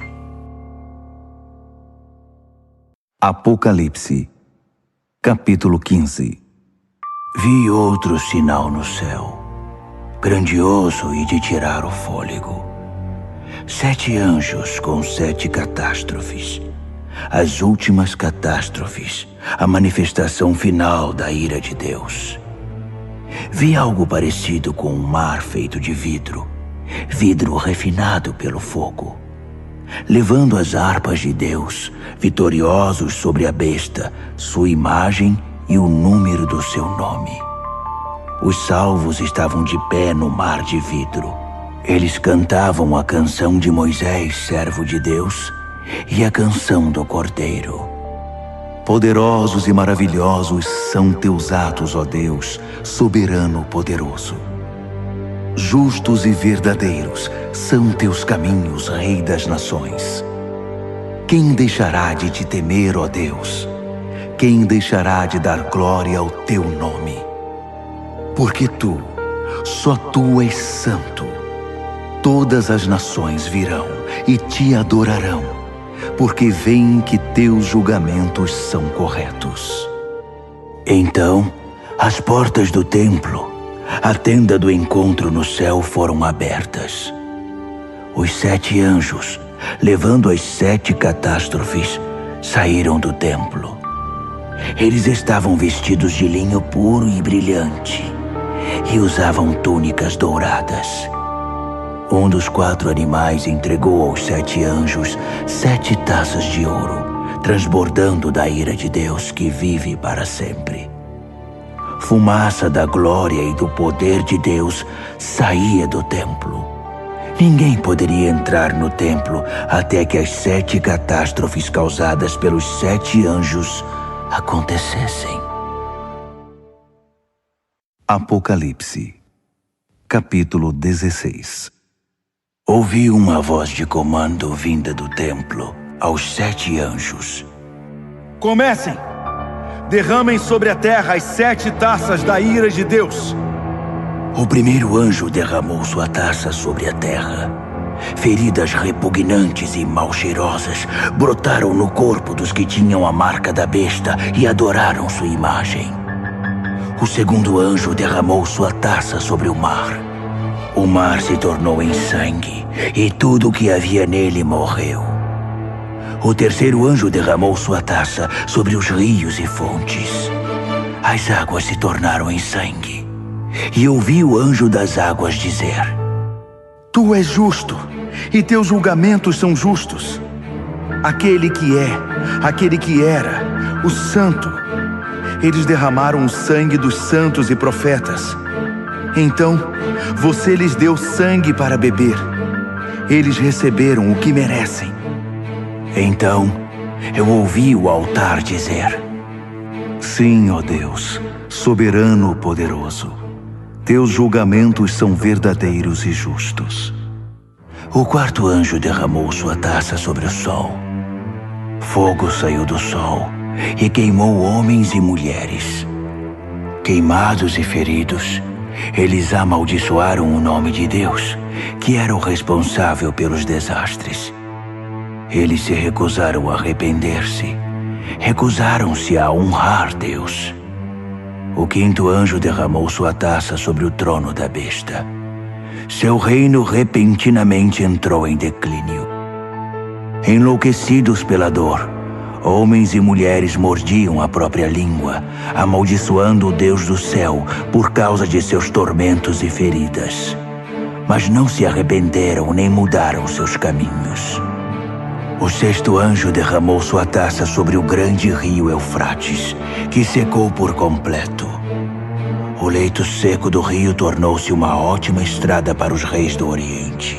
Apocalipse, capítulo 15. Vi outro sinal no céu, grandioso e de tirar o fôlego. 7 anjos com 7 catástrofes, as últimas catástrofes, a manifestação final da ira de Deus. Vi algo parecido com um mar feito de vidro refinado pelo fogo, levando as harpas de Deus, vitoriosos sobre a besta, sua imagem e o número do seu nome. Os salvos estavam de pé no mar de vidro. Eles cantavam a canção de Moisés, servo de Deus, e a canção do Cordeiro. Poderosos e maravilhosos são teus atos, ó Deus, soberano poderoso. Justos e verdadeiros são teus caminhos, Rei das nações. Quem deixará de te temer, ó Deus? Quem deixará de dar glória ao teu nome? Porque tu, só tu és santo. Todas as nações virão e te adorarão, porque veem que teus julgamentos são corretos. Então, as portas do templo, a tenda do encontro no céu, foram abertas. Os 7 anjos, levando as 7 catástrofes, saíram do templo. Eles estavam vestidos de linho puro e brilhante e usavam túnicas douradas. Um dos 4 animais entregou aos 7 anjos 7 taças de ouro, transbordando da ira de Deus que vive para sempre. Fumaça da glória e do poder de Deus saía do templo. Ninguém poderia entrar no templo até que as 7 catástrofes causadas pelos 7 anjos acontecessem. Apocalipse, capítulo 16. Ouvi uma voz de comando vinda do templo aos 7 anjos. Comecem! Derramem sobre a terra as 7 taças da ira de Deus. O primeiro anjo derramou sua taça sobre a terra. Feridas repugnantes e mal cheirosas brotaram no corpo dos que tinham a marca da besta e adoraram sua imagem. O segundo anjo derramou sua taça sobre o mar. O mar se tornou em sangue e tudo o que havia nele morreu. O terceiro anjo derramou sua taça sobre os rios e fontes. As águas se tornaram em sangue. E ouvi o anjo das águas dizer: Tu és justo, e teus julgamentos são justos. Aquele que é, aquele que era, o santo. Eles derramaram o sangue dos santos e profetas. Então, você lhes deu sangue para beber. Eles receberam o que merecem. Então, eu ouvi o altar dizer: Sim, ó Deus, soberano poderoso. Teus julgamentos são verdadeiros e justos. O quarto anjo derramou sua taça sobre o sol. Fogo saiu do sol e queimou homens e mulheres. Queimados e feridos, eles amaldiçoaram o nome de Deus, que era o responsável pelos desastres. Eles se recusaram a arrepender-se, recusaram-se a honrar Deus. O quinto anjo derramou sua taça sobre o trono da besta. Seu reino repentinamente entrou em declínio. Enlouquecidos pela dor, homens e mulheres mordiam a própria língua, amaldiçoando o Deus do céu por causa de seus tormentos e feridas. Mas não se arrependeram nem mudaram seus caminhos. O sexto anjo derramou sua taça sobre o grande rio Eufrates, que secou por completo. O leito seco do rio tornou-se uma ótima estrada para os reis do Oriente.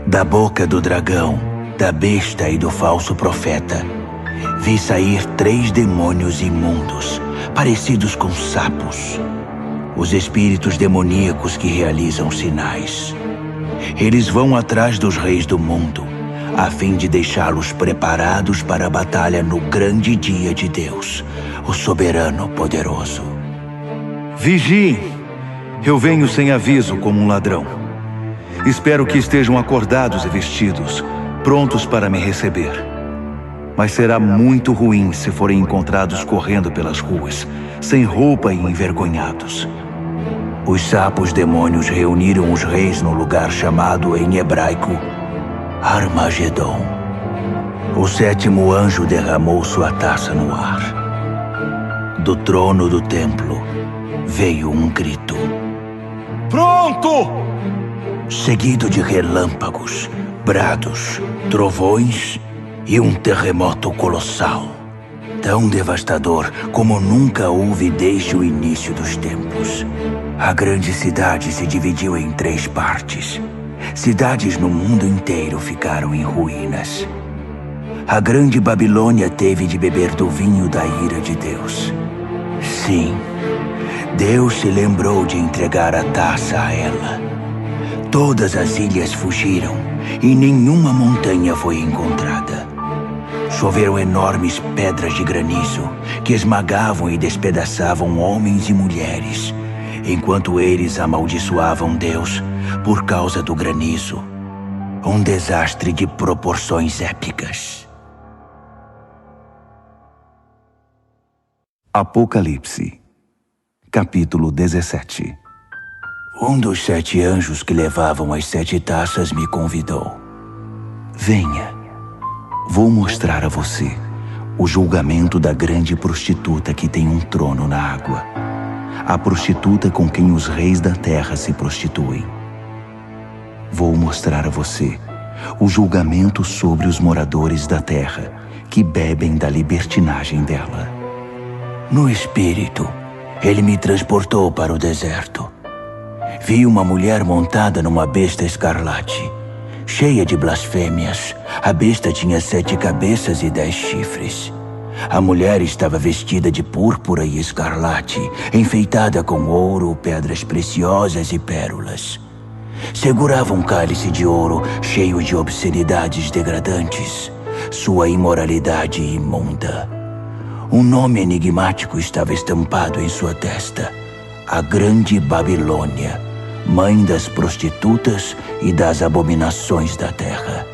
Da boca do dragão, da besta e do falso profeta, vi sair 3 demônios imundos, parecidos com sapos. Os espíritos demoníacos que realizam sinais. Eles vão atrás dos reis do mundo, a fim de deixá-los preparados para a batalha no grande dia de Deus, o soberano poderoso. Vigiem! Eu venho sem aviso como um ladrão. Espero que estejam acordados e vestidos, prontos para me receber. Mas será muito ruim se forem encontrados correndo pelas ruas, sem roupa e envergonhados. Os sapos demônios reuniram os reis no lugar chamado em hebraico Armagedon. O sétimo anjo derramou sua taça no ar. Do trono do templo veio um grito. Pronto! Seguido de relâmpagos, brados, trovões e um terremoto colossal. Tão devastador como nunca houve desde o início dos tempos. A grande cidade se dividiu em 3 partes. Cidades no mundo inteiro ficaram em ruínas. A grande Babilônia teve de beber do vinho da ira de Deus. Sim, Deus se lembrou de entregar a taça a ela. Todas as ilhas fugiram e nenhuma montanha foi encontrada. Choveram enormes pedras de granizo que esmagavam e despedaçavam homens e mulheres, enquanto eles amaldiçoavam Deus por causa do granizo. Um desastre de proporções épicas. Apocalipse, capítulo 17. Um dos 7 anjos que levavam as 7 taças me convidou. Venha, vou mostrar a você o julgamento da grande prostituta que tem um trono na água. A prostituta com quem os reis da terra se prostituem. Vou mostrar a você o julgamento sobre os moradores da terra que bebem da libertinagem dela. No espírito, ele me transportou para o deserto. Vi uma mulher montada numa besta escarlate, cheia de blasfêmias. A besta tinha 7 cabeças e 10 chifres. A mulher estava vestida de púrpura e escarlate, enfeitada com ouro, pedras preciosas e pérolas. Segurava um cálice de ouro cheio de obscenidades degradantes, sua imoralidade imunda. Um nome enigmático estava estampado em sua testa: a Grande Babilônia, mãe das prostitutas e das abominações da terra.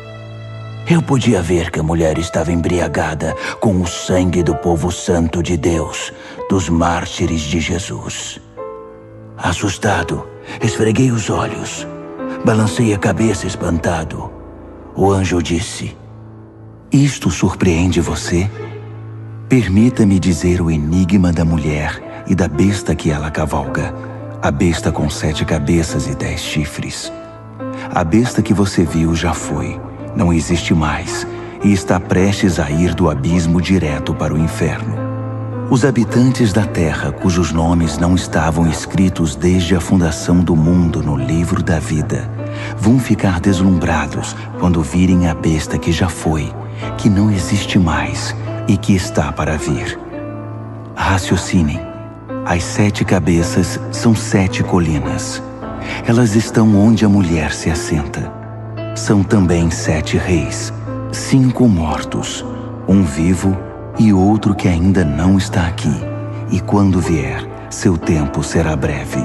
Eu podia ver que a mulher estava embriagada com o sangue do povo santo de Deus, dos mártires de Jesus. Assustado, esfreguei os olhos, balancei a cabeça espantado. O anjo disse: Isto surpreende você? Permita-me dizer o enigma da mulher e da besta que ela cavalga, a besta com 7 cabeças e 10 chifres. A besta que você viu já foi, não existe mais, e está prestes a ir do abismo direto para o inferno. Os habitantes da terra, cujos nomes não estavam escritos desde a fundação do mundo no livro da vida, vão ficar deslumbrados quando virem a besta que já foi, que não existe mais e que está para vir. Raciocinem. As 7 cabeças são 7 colinas. Elas estão onde a mulher se assenta. São também 7 reis, 5 mortos, um vivo e outro que ainda não está aqui. E quando vier, seu tempo será breve.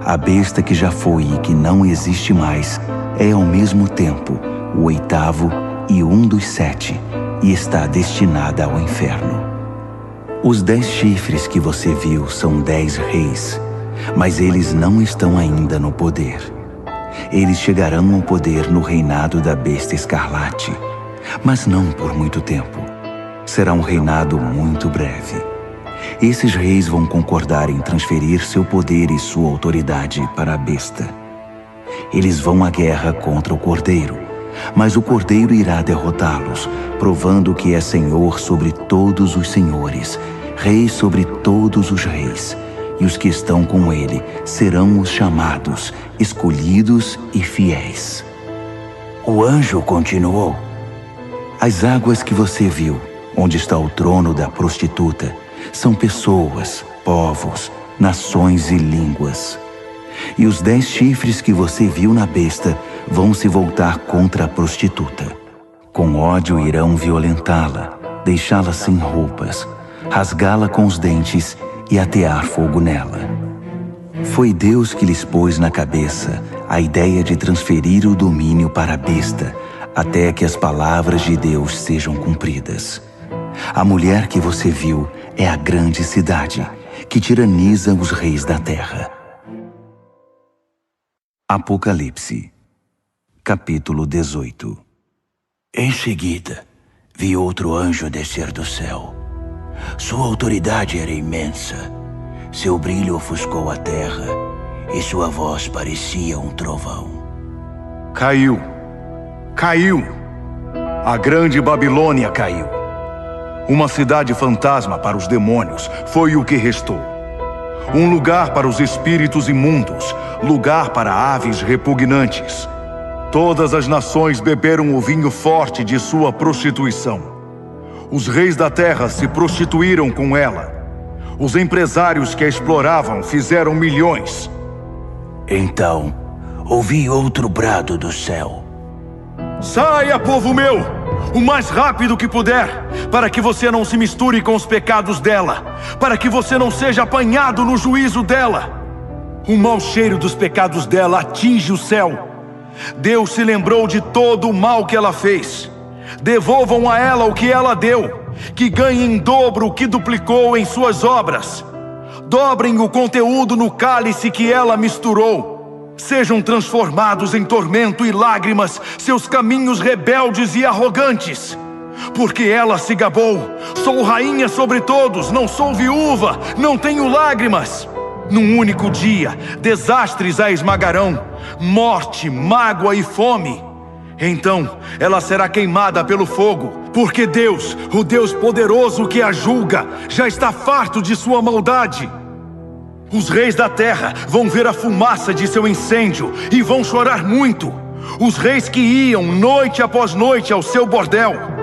A besta que já foi e que não existe mais é ao mesmo tempo o 8º e um dos 7, e está destinada ao inferno. Os 10 chifres que você viu são 10 reis, mas eles não estão ainda no poder. Eles chegarão ao poder no reinado da besta escarlate, mas não por muito tempo. Será um reinado muito breve. Esses reis vão concordar em transferir seu poder e sua autoridade para a besta. Eles vão à guerra contra o Cordeiro, mas o Cordeiro irá derrotá-los, provando que é Senhor sobre todos os senhores, Rei sobre todos os reis, e os que estão com ele serão os chamados, escolhidos e fiéis. O anjo continuou: As águas que você viu, onde está o trono da prostituta, são pessoas, povos, nações e línguas. E os 10 chifres que você viu na besta vão se voltar contra a prostituta. Com ódio irão violentá-la, deixá-la sem roupas, rasgá-la com os dentes e atear fogo nela. Foi Deus que lhes pôs na cabeça a ideia de transferir o domínio para a besta, até que as palavras de Deus sejam cumpridas. A mulher que você viu é a grande cidade, que tiraniza os reis da terra. Apocalipse, capítulo 18. Em seguida, Vi outro anjo descer do céu. Sua autoridade era imensa. Seu brilho ofuscou a terra e sua voz parecia um trovão. Caiu. Caiu. A grande Babilônia caiu. Uma cidade fantasma para os demônios foi o que restou. Um lugar para os espíritos imundos, lugar para aves repugnantes. Todas as nações beberam o vinho forte de sua prostituição. Os reis da terra se prostituíram com ela. Os empresários que a exploravam fizeram milhões. Então, ouvi outro brado do céu. Saia, povo meu, o mais rápido que puder, para que você não se misture com os pecados dela, para que você não seja apanhado no juízo dela. O mau cheiro dos pecados dela atinge o céu. Deus se lembrou de todo o mal que ela fez. Devolvam a ela o que ela deu, que ganhe em dobro o que duplicou em suas obras. Dobrem o conteúdo no cálice que ela misturou. Sejam transformados em tormento e lágrimas seus caminhos rebeldes e arrogantes. Porque ela se gabou: sou rainha sobre todos, não sou viúva, não tenho lágrimas. Num único dia, desastres a esmagarão, morte, mágoa e fome. Então, ela será queimada pelo fogo, porque Deus, o Deus poderoso que a julga, já está farto de sua maldade. Os reis da terra vão ver a fumaça de seu incêndio e vão chorar muito. Os reis que iam noite após noite ao seu bordel.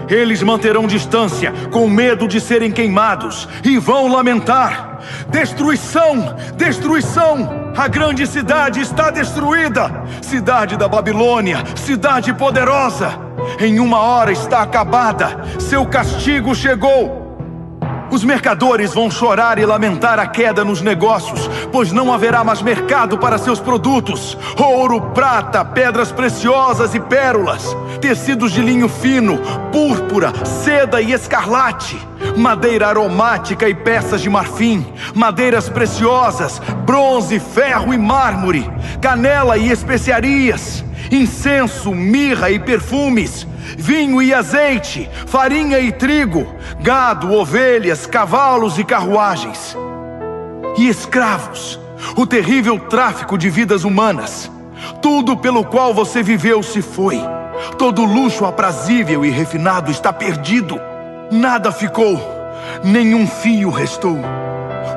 Eles manterão distância, com medo de serem queimados, e vão lamentar: destruição! Destruição! A grande cidade está destruída! Cidade da Babilônia, cidade poderosa! Em uma hora está acabada, seu castigo chegou! Os mercadores vão chorar e lamentar a queda nos negócios, pois não haverá mais mercado para seus produtos. Ouro, prata, pedras preciosas e pérolas, tecidos de linho fino, púrpura, seda e escarlate, madeira aromática e peças de marfim, madeiras preciosas, bronze, ferro e mármore, canela e especiarias, incenso, mirra e perfumes, vinho e azeite, farinha e trigo, gado, ovelhas, cavalos e carruagens. E escravos, o terrível tráfico de vidas humanas. Tudo pelo qual você viveu se foi. Todo luxo aprazível e refinado está perdido. Nada ficou, nenhum fio restou.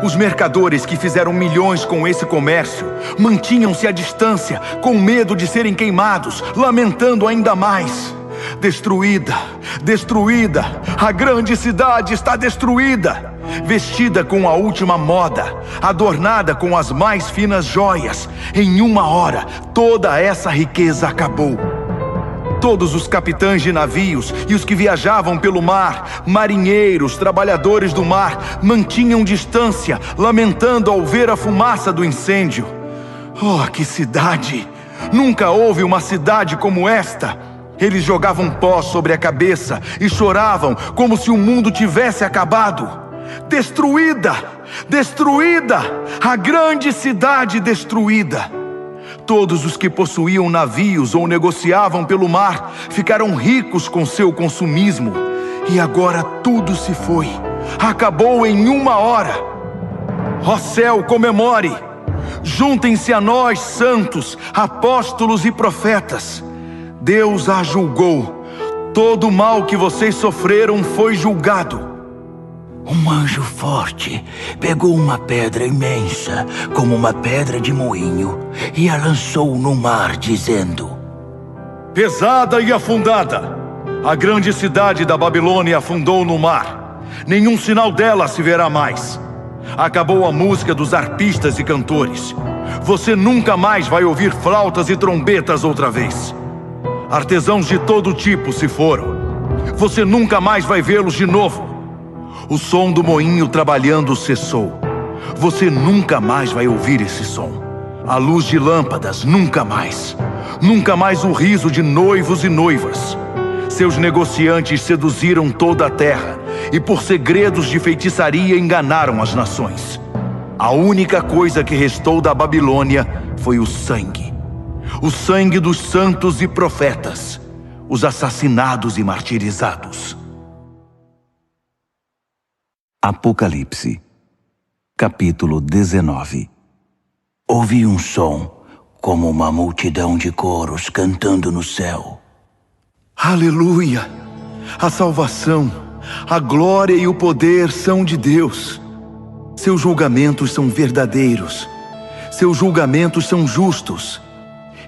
Os mercadores que fizeram milhões com esse comércio mantinham-se à distância, com medo de serem queimados, lamentando ainda mais. Destruída, destruída, a grande cidade está destruída. Vestida com a última moda, adornada com as mais finas joias, em uma hora toda essa riqueza acabou. Todos os capitães de navios e os que viajavam pelo mar, marinheiros, trabalhadores do mar, mantinham distância, lamentando ao ver a fumaça do incêndio. Oh, que cidade! Nunca houve uma cidade como esta. Eles jogavam pó sobre a cabeça e choravam como se o mundo tivesse acabado. Destruída! Destruída! A grande cidade destruída! Todos os que possuíam navios ou negociavam pelo mar ficaram ricos com seu consumismo. E agora tudo se foi. Acabou em uma hora. Ó céu, comemore! Juntem-se a nós, santos, apóstolos e profetas. Deus a julgou. Todo o mal que vocês sofreram foi julgado. Um anjo forte pegou uma pedra imensa, como uma pedra de moinho, e a lançou no mar, dizendo: pesada e afundada, a grande cidade da Babilônia afundou no mar. Nenhum sinal dela se verá mais. Acabou a música dos arpistas e cantores. Você nunca mais vai ouvir flautas e trombetas outra vez. Artesãos de todo tipo se foram. Você nunca mais vai vê-los de novo. O som do moinho trabalhando cessou. Você nunca mais vai ouvir esse som. A luz de lâmpadas, nunca mais. Nunca mais o riso de noivos e noivas. Seus negociantes seduziram toda a terra e por segredos de feitiçaria enganaram as nações. A única coisa que restou da Babilônia foi o sangue. O sangue dos santos e profetas. os assassinados e martirizados. Apocalipse, capítulo 19. Ouvi um som, como uma multidão de coros cantando no céu. Aleluia! A salvação, a glória e o poder são de Deus. Seus julgamentos são verdadeiros. Seus julgamentos são justos.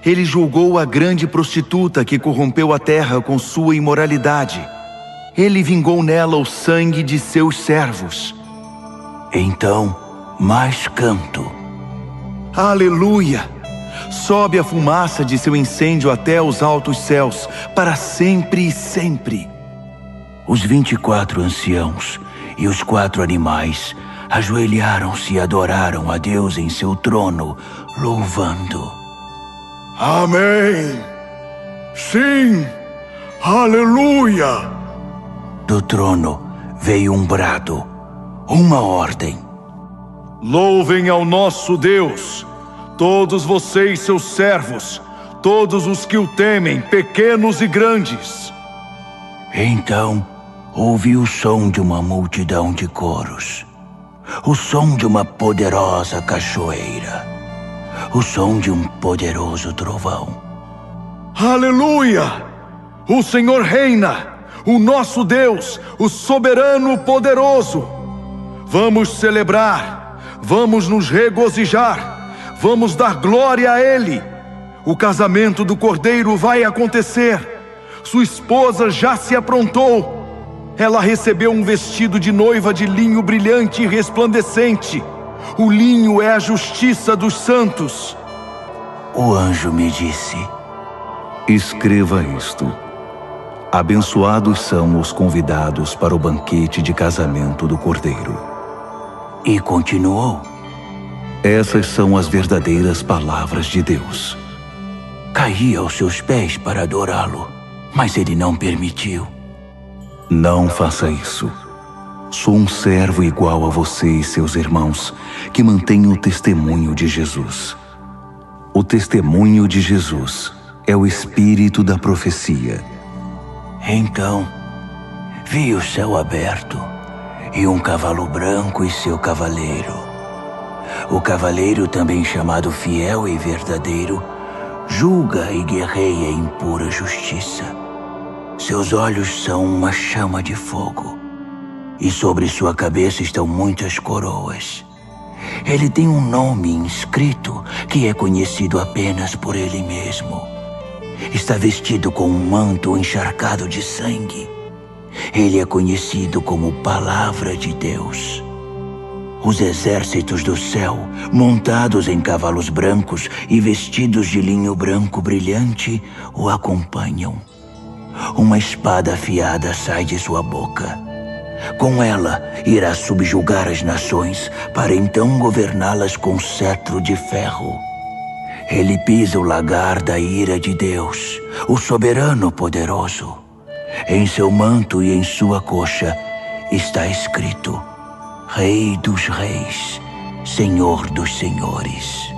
Ele julgou a grande prostituta que corrompeu a terra com sua imoralidade. Ele vingou nela o sangue de seus servos. Então, mais canto. Aleluia! Sobe a fumaça de seu incêndio até os altos céus, para sempre e sempre. Os 24 anciãos e os 4 animais ajoelharam-se e adoraram a Deus em seu trono, louvando. Amém! Sim! Aleluia! Do trono veio um brado, uma ordem. Louvem ao nosso Deus, todos vocês, seus servos, todos os que o temem, pequenos e grandes. Então ouvi o som de uma multidão de coros, o som de uma poderosa cachoeira, o som de um poderoso trovão. Aleluia! O Senhor reina, o nosso Deus, o soberano poderoso. Vamos celebrar, vamos nos regozijar, vamos dar glória a Ele. O casamento do Cordeiro vai acontecer. Sua esposa já se aprontou. Ela recebeu um vestido de noiva de linho brilhante e resplandecente. O linho é a justiça dos santos. O anjo me disse: escreva isto. Abençoados são os convidados para o banquete de casamento do Cordeiro. E continuou: essas são as verdadeiras palavras de Deus. Caí aos seus pés para adorá-lo, mas ele não permitiu. Não faça isso. Sou um servo igual a você e seus irmãos, que mantém o testemunho de Jesus. O testemunho de Jesus é o espírito da profecia. Então, vi o céu aberto e um cavalo branco e seu cavaleiro. O cavaleiro, também chamado Fiel e Verdadeiro, julga e guerreia em pura justiça. Seus olhos são uma chama de fogo, e sobre sua cabeça estão muitas coroas. Ele tem um nome inscrito que é conhecido apenas por ele mesmo. Está vestido com um manto encharcado de sangue. Ele é conhecido como Palavra de Deus. Os exércitos do céu, montados em cavalos brancos e vestidos de linho branco brilhante, o acompanham. Uma espada afiada sai de sua boca. Com ela, irá subjugar as nações, para então governá-las com cetro de ferro. Ele pisa o lagar da ira de Deus, o soberano poderoso. Em seu manto e em sua coxa está escrito: Rei dos reis, Senhor dos senhores.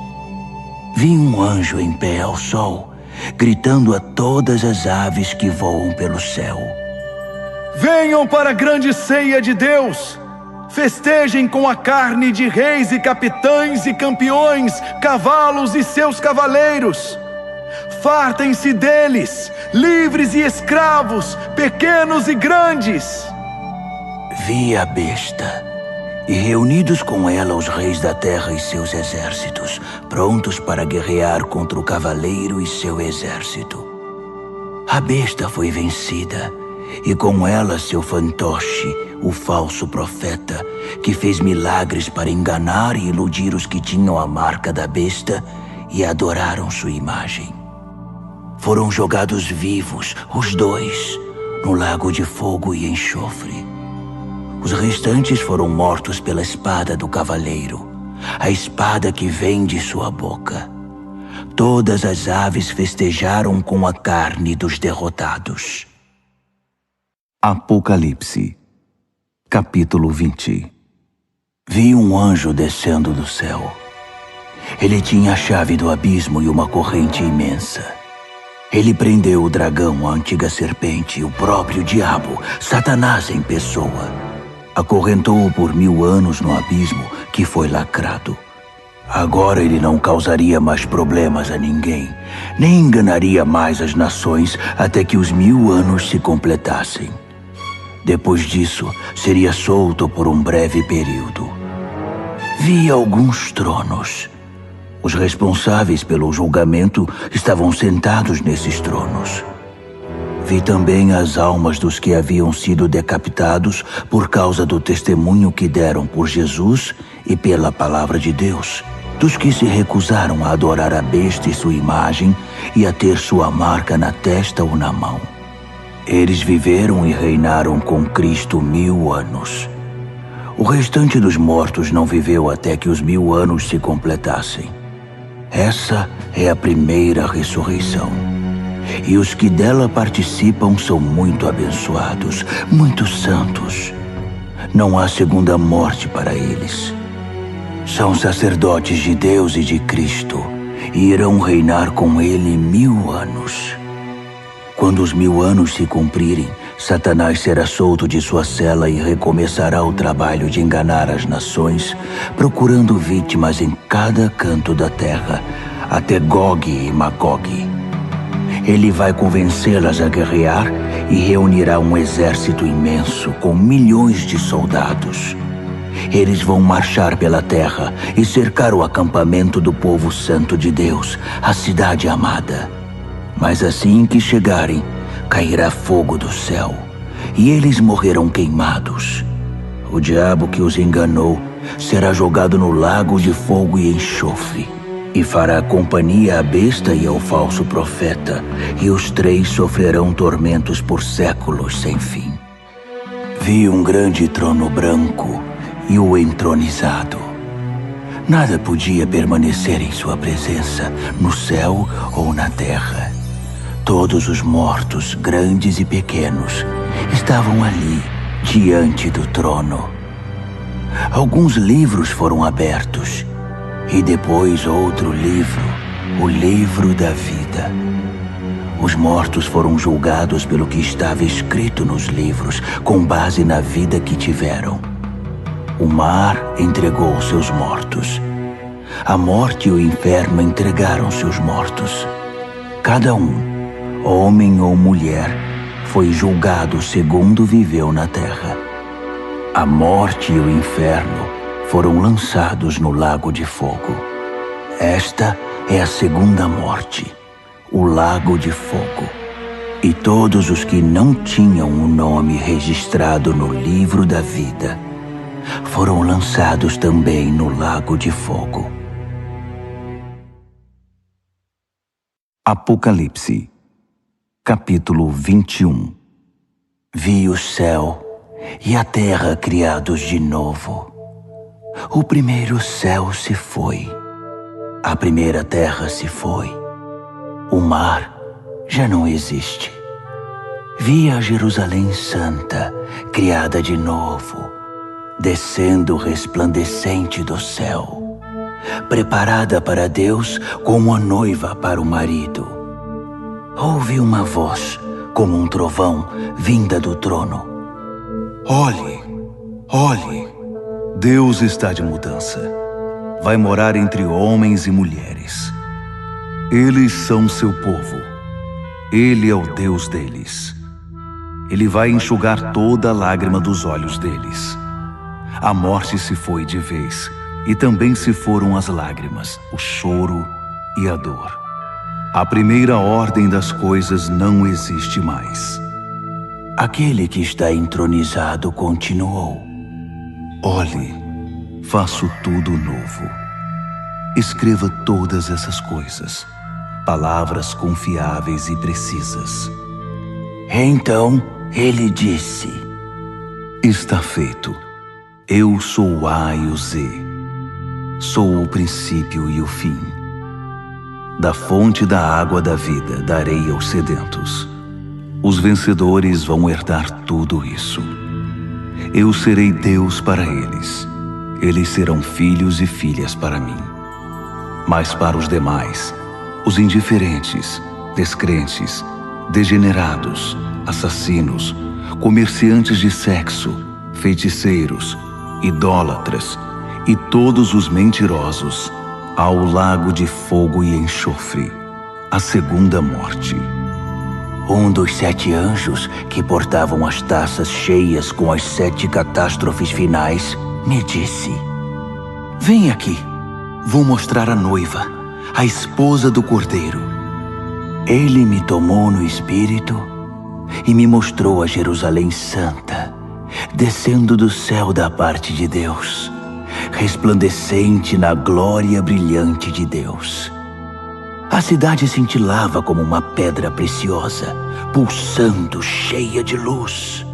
Vi um anjo em pé ao sol, gritando a todas as aves que voam pelo céu: venham para a grande ceia de Deus! Festejem com a carne de reis e capitães e campeões, cavalos e seus cavaleiros. Fartem-se deles, livres e escravos, pequenos e grandes. Vi a besta, e reunidos com ela os reis da terra e seus exércitos, prontos para guerrear contra o cavaleiro e seu exército. A besta foi vencida, e com ela seu fantoche, o falso profeta, que fez milagres para enganar e iludir os que tinham a marca da besta e adoraram sua imagem. Foram jogados vivos, os dois, no lago de fogo e enxofre. Os restantes foram mortos pela espada do cavaleiro, a espada que vem de sua boca. Todas as aves festejaram com a carne dos derrotados. Apocalipse, capítulo 20. Vi um anjo descendo do céu. Ele tinha a chave do abismo e uma corrente imensa. Ele prendeu o dragão, a antiga serpente, o próprio diabo, Satanás em pessoa. Acorrentou-o por 1000 anos no abismo que foi lacrado. Agora ele não causaria mais problemas a ninguém, nem enganaria mais as nações até que os 1000 anos se completassem. Depois disso, seria solto por um breve período. Vi alguns tronos. Os responsáveis pelo julgamento estavam sentados nesses tronos. Vi também as almas dos que haviam sido decapitados por causa do testemunho que deram por Jesus e pela palavra de Deus, dos que se recusaram a adorar a besta e sua imagem e a ter sua marca na testa ou na mão. Eles viveram e reinaram com Cristo 1000 anos. O restante dos mortos não viveu até que os 1000 anos se completassem. Essa é a primeira ressurreição. E os que dela participam são muito abençoados, muito santos. Não há segunda morte para eles. São sacerdotes de Deus e de Cristo, e irão reinar com ele 1000 anos. Quando os 1000 anos se cumprirem, Satanás será solto de sua cela e recomeçará o trabalho de enganar as nações, procurando vítimas em cada canto da terra, até Gog e Magog. Ele vai convencê-las a guerrear e reunirá um exército imenso com milhões de soldados. Eles vão marchar pela terra e cercar o acampamento do povo santo de Deus, a cidade amada. Mas assim que chegarem, cairá fogo do céu, e eles morrerão queimados. O diabo que os enganou será jogado no lago de fogo e enxofre, e fará companhia à besta e ao falso profeta, e os 3 sofrerão tormentos por séculos sem fim. Vi um grande trono branco e o entronizado. Nada podia permanecer em sua presença, no céu ou na terra. Todos os mortos, grandes e pequenos, estavam ali, diante do trono. Alguns livros foram abertos, e depois outro livro, o livro da vida. Os mortos foram julgados pelo que estava escrito nos livros, com base na vida que tiveram. O mar entregou seus mortos. A morte e o inferno entregaram seus mortos. Cada um, homem ou mulher, foi julgado segundo viveu na terra. A morte e o inferno foram lançados no lago de fogo. Esta é a segunda morte, o lago de fogo. E todos os que não tinham o nome registrado no livro da vida foram lançados também no lago de fogo. Apocalipse, capítulo 21. Vi o céu e a terra criados de novo. O primeiro céu se foi, a primeira terra se foi, o mar já não existe. Vi a Jerusalém Santa, criada de novo, descendo resplandecente do céu, preparada para Deus como a noiva para o marido. Ouvi uma voz, como um trovão, vinda do trono. Olhe, olhe, Deus está de mudança. Vai morar entre homens e mulheres. Eles são seu povo. Ele é o Deus deles. Ele vai enxugar toda a lágrima dos olhos deles. A morte se foi de vez, e também se foram as lágrimas, o choro e a dor. A primeira ordem das coisas não existe mais. Aquele que está entronizado continuou. Olhe, faço tudo novo. Escreva todas essas coisas, palavras confiáveis e precisas. Então ele disse: Está feito. Eu sou o A e o Z. Sou o princípio e o fim. Da fonte da água da vida darei aos sedentos. Os vencedores vão herdar tudo isso. Eu serei Deus para eles. Eles serão filhos e filhas para mim. Mas para os demais, os indiferentes, descrentes, degenerados, assassinos, comerciantes de sexo, feiticeiros, idólatras e todos os mentirosos ao lago de fogo e enxofre, a segunda morte. Um dos 7 anjos que portavam as taças cheias com as 7 catástrofes finais me disse: Vem aqui, vou mostrar a noiva, a esposa do Cordeiro. Ele me tomou no espírito e me mostrou a Jerusalém Santa, descendo do céu da parte de Deus, resplandecente na glória brilhante de Deus. A cidade cintilava como uma pedra preciosa, pulsando, cheia de luz.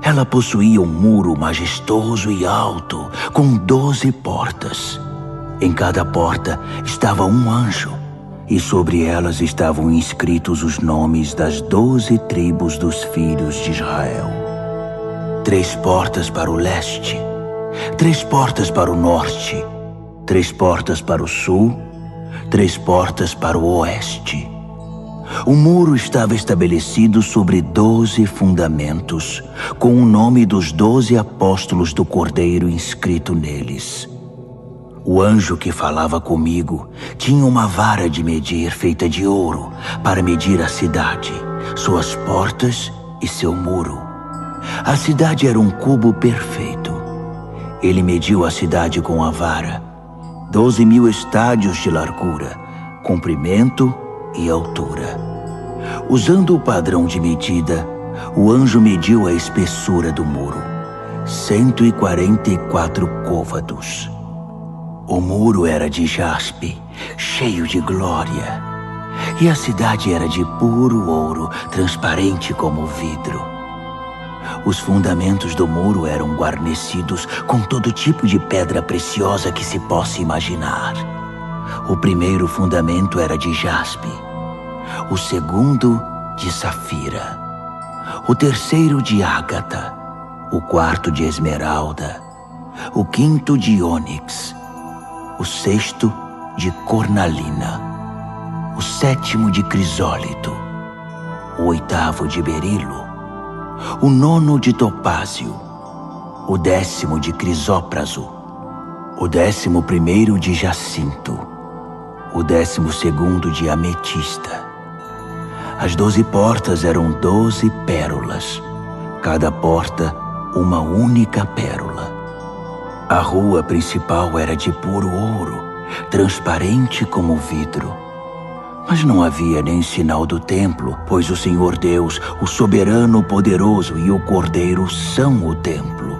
Ela possuía um muro majestoso e alto, com 12 portas. Em cada porta estava um anjo, e sobre elas estavam inscritos os nomes das 12 tribos dos filhos de Israel. 3 portas para o leste, 3 portas para o norte, 3 portas para o sul, 3 portas para o oeste. O muro estava estabelecido sobre 12 fundamentos, com o nome dos 12 apóstolos do Cordeiro inscrito neles. O anjo que falava comigo tinha uma vara de medir feita de ouro para medir a cidade, suas portas e seu muro. A cidade era um cubo perfeito. Ele mediu a cidade com a vara, 12.000 estádios de largura, comprimento e altura. Usando o padrão de medida, o anjo mediu a espessura do muro, 144 côvados. O muro era de jaspe, cheio de glória, e a cidade era de puro ouro, transparente como vidro. Os fundamentos do muro eram guarnecidos com todo tipo de pedra preciosa que se possa imaginar. O primeiro fundamento era de jaspe, o segundo de safira, o terceiro de ágata, o quarto de esmeralda, o quinto de ônix, o sexto de cornalina, o sétimo de crisólito, o oitavo de berilo, o nono de topázio, o 10º de crisópraso, o 11º de jacinto, o 12º de ametista. As 12 portas eram 12 pérolas, cada porta uma única pérola. A rua principal era de puro ouro, transparente como vidro. Mas não havia nem sinal do templo, pois o Senhor Deus, o soberano poderoso e o Cordeiro são o templo.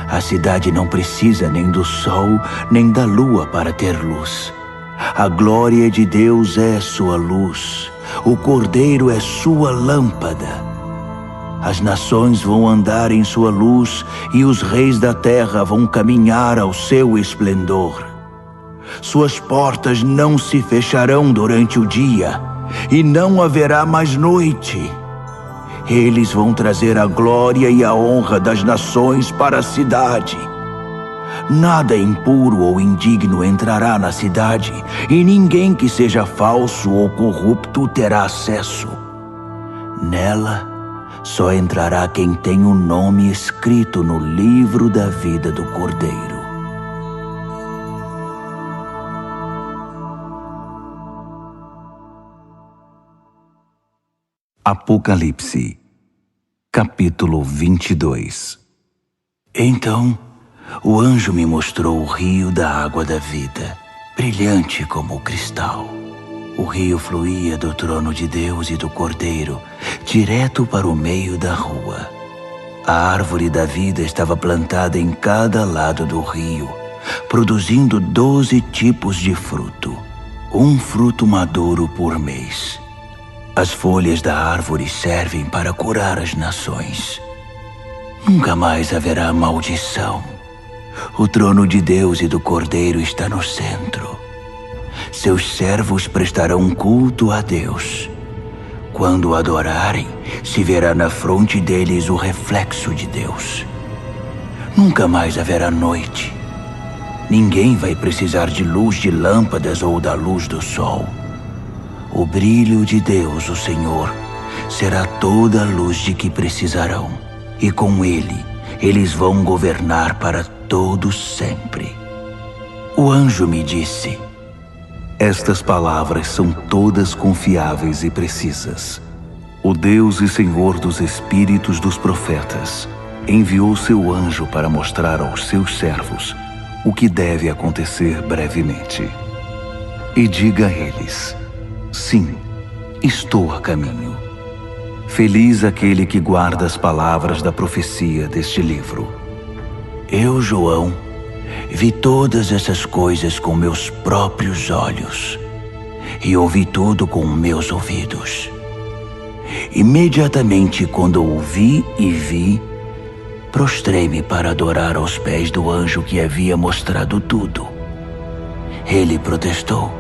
A cidade não precisa nem do sol, nem da lua para ter luz. A glória de Deus é sua luz, o Cordeiro é sua lâmpada. As nações vão andar em sua luz e os reis da terra vão caminhar ao seu esplendor. Suas portas não se fecharão durante o dia, e não haverá mais noite. Eles vão trazer a glória e a honra das nações para a cidade. Nada impuro ou indigno entrará na cidade, e ninguém que seja falso ou corrupto terá acesso. Nela, só entrará quem tem o nome escrito no livro da vida do Cordeiro. Apocalipse, capítulo 22. Então, o anjo me mostrou o rio da água da vida, brilhante como o cristal. O rio fluía do trono de Deus e do Cordeiro, direto para o meio da rua. A árvore da vida estava plantada em cada lado do rio, produzindo 12 tipos de fruto, um fruto maduro por mês. As folhas da árvore servem para curar as nações. Nunca mais haverá maldição. O trono de Deus e do Cordeiro está no centro. Seus servos prestarão culto a Deus. Quando o adorarem, se verá na fronte deles o reflexo de Deus. Nunca mais haverá noite. Ninguém vai precisar de luz de lâmpadas ou da luz do sol. O brilho de Deus, o Senhor, será toda a luz de que precisarão, e com ele, eles vão governar para todos sempre. O anjo me disse: estas palavras são todas confiáveis e precisas. O Deus e Senhor dos espíritos dos profetas enviou seu anjo para mostrar aos seus servos o que deve acontecer brevemente. E diga a eles: sim, estou a caminho. Feliz aquele que guarda as palavras da profecia deste livro. Eu, João, vi todas essas coisas com meus próprios olhos e ouvi tudo com meus ouvidos. Imediatamente quando ouvi e vi, prostrei-me para adorar aos pés do anjo que havia mostrado tudo. Ele protestou: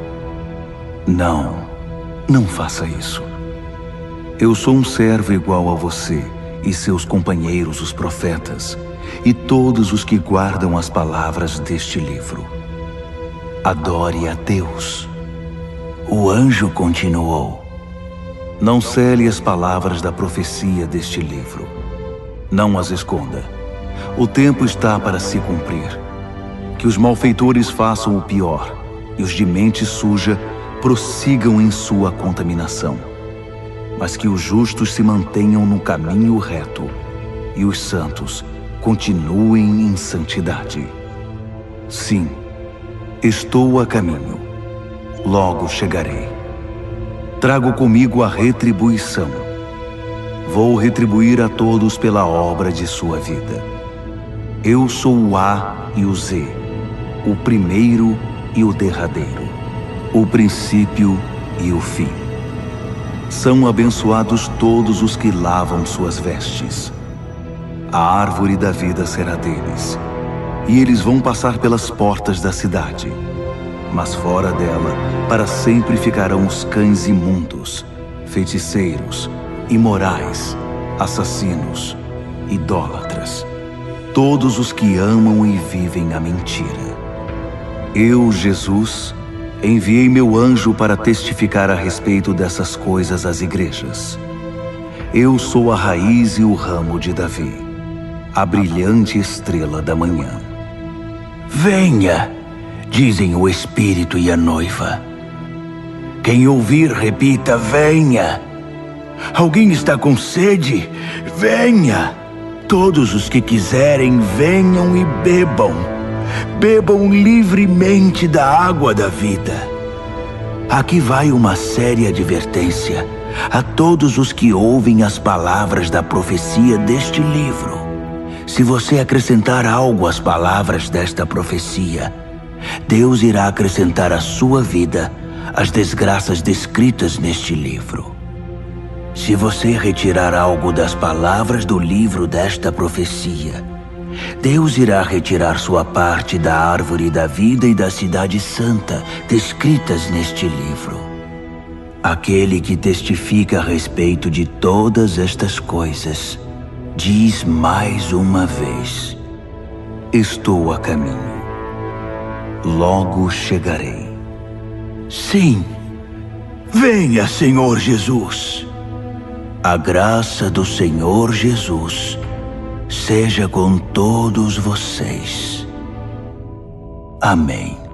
Não faça isso. Eu sou um servo igual a você e seus companheiros, os profetas, e todos os que guardam as palavras deste livro. Adore a Deus. O anjo continuou: não cele as palavras da profecia deste livro. Não as esconda. O tempo está para se cumprir. Que os malfeitores façam o pior e os de mente suja prossigam em sua contaminação. Mas que os justos se mantenham no caminho reto e os santos continuem em santidade. Sim, estou a caminho. Logo chegarei. Trago comigo a retribuição. Vou retribuir a todos pela obra de sua vida. Eu sou o A e o Z, o primeiro e o derradeiro, o princípio e o fim. São abençoados todos os que lavam suas vestes. A árvore da vida será deles, e eles vão passar pelas portas da cidade. Mas fora dela, para sempre ficarão os cães imundos, feiticeiros, imorais, assassinos, idólatras, todos os que amam e vivem a mentira. Eu, Jesus, enviei meu anjo para testificar a respeito dessas coisas às igrejas. Eu sou a raiz e o ramo de Davi, a brilhante estrela da manhã. Venha, dizem o Espírito e a noiva. Quem ouvir, repita: venha. Alguém está com sede? Venha. Todos os que quiserem, venham e bebam. Bebam livremente da água da vida. Aqui vai uma séria advertência a todos os que ouvem as palavras da profecia deste livro. Se você acrescentar algo às palavras desta profecia, Deus irá acrescentar à sua vida as desgraças descritas neste livro. Se você retirar algo das palavras do livro desta profecia, Deus irá retirar sua parte da árvore da vida e da cidade santa descritas neste livro. Aquele que testifica a respeito de todas estas coisas diz mais uma vez: estou a caminho. Logo chegarei. Sim, venha, Senhor Jesus. A graça do Senhor Jesus seja com todos vocês. Amém.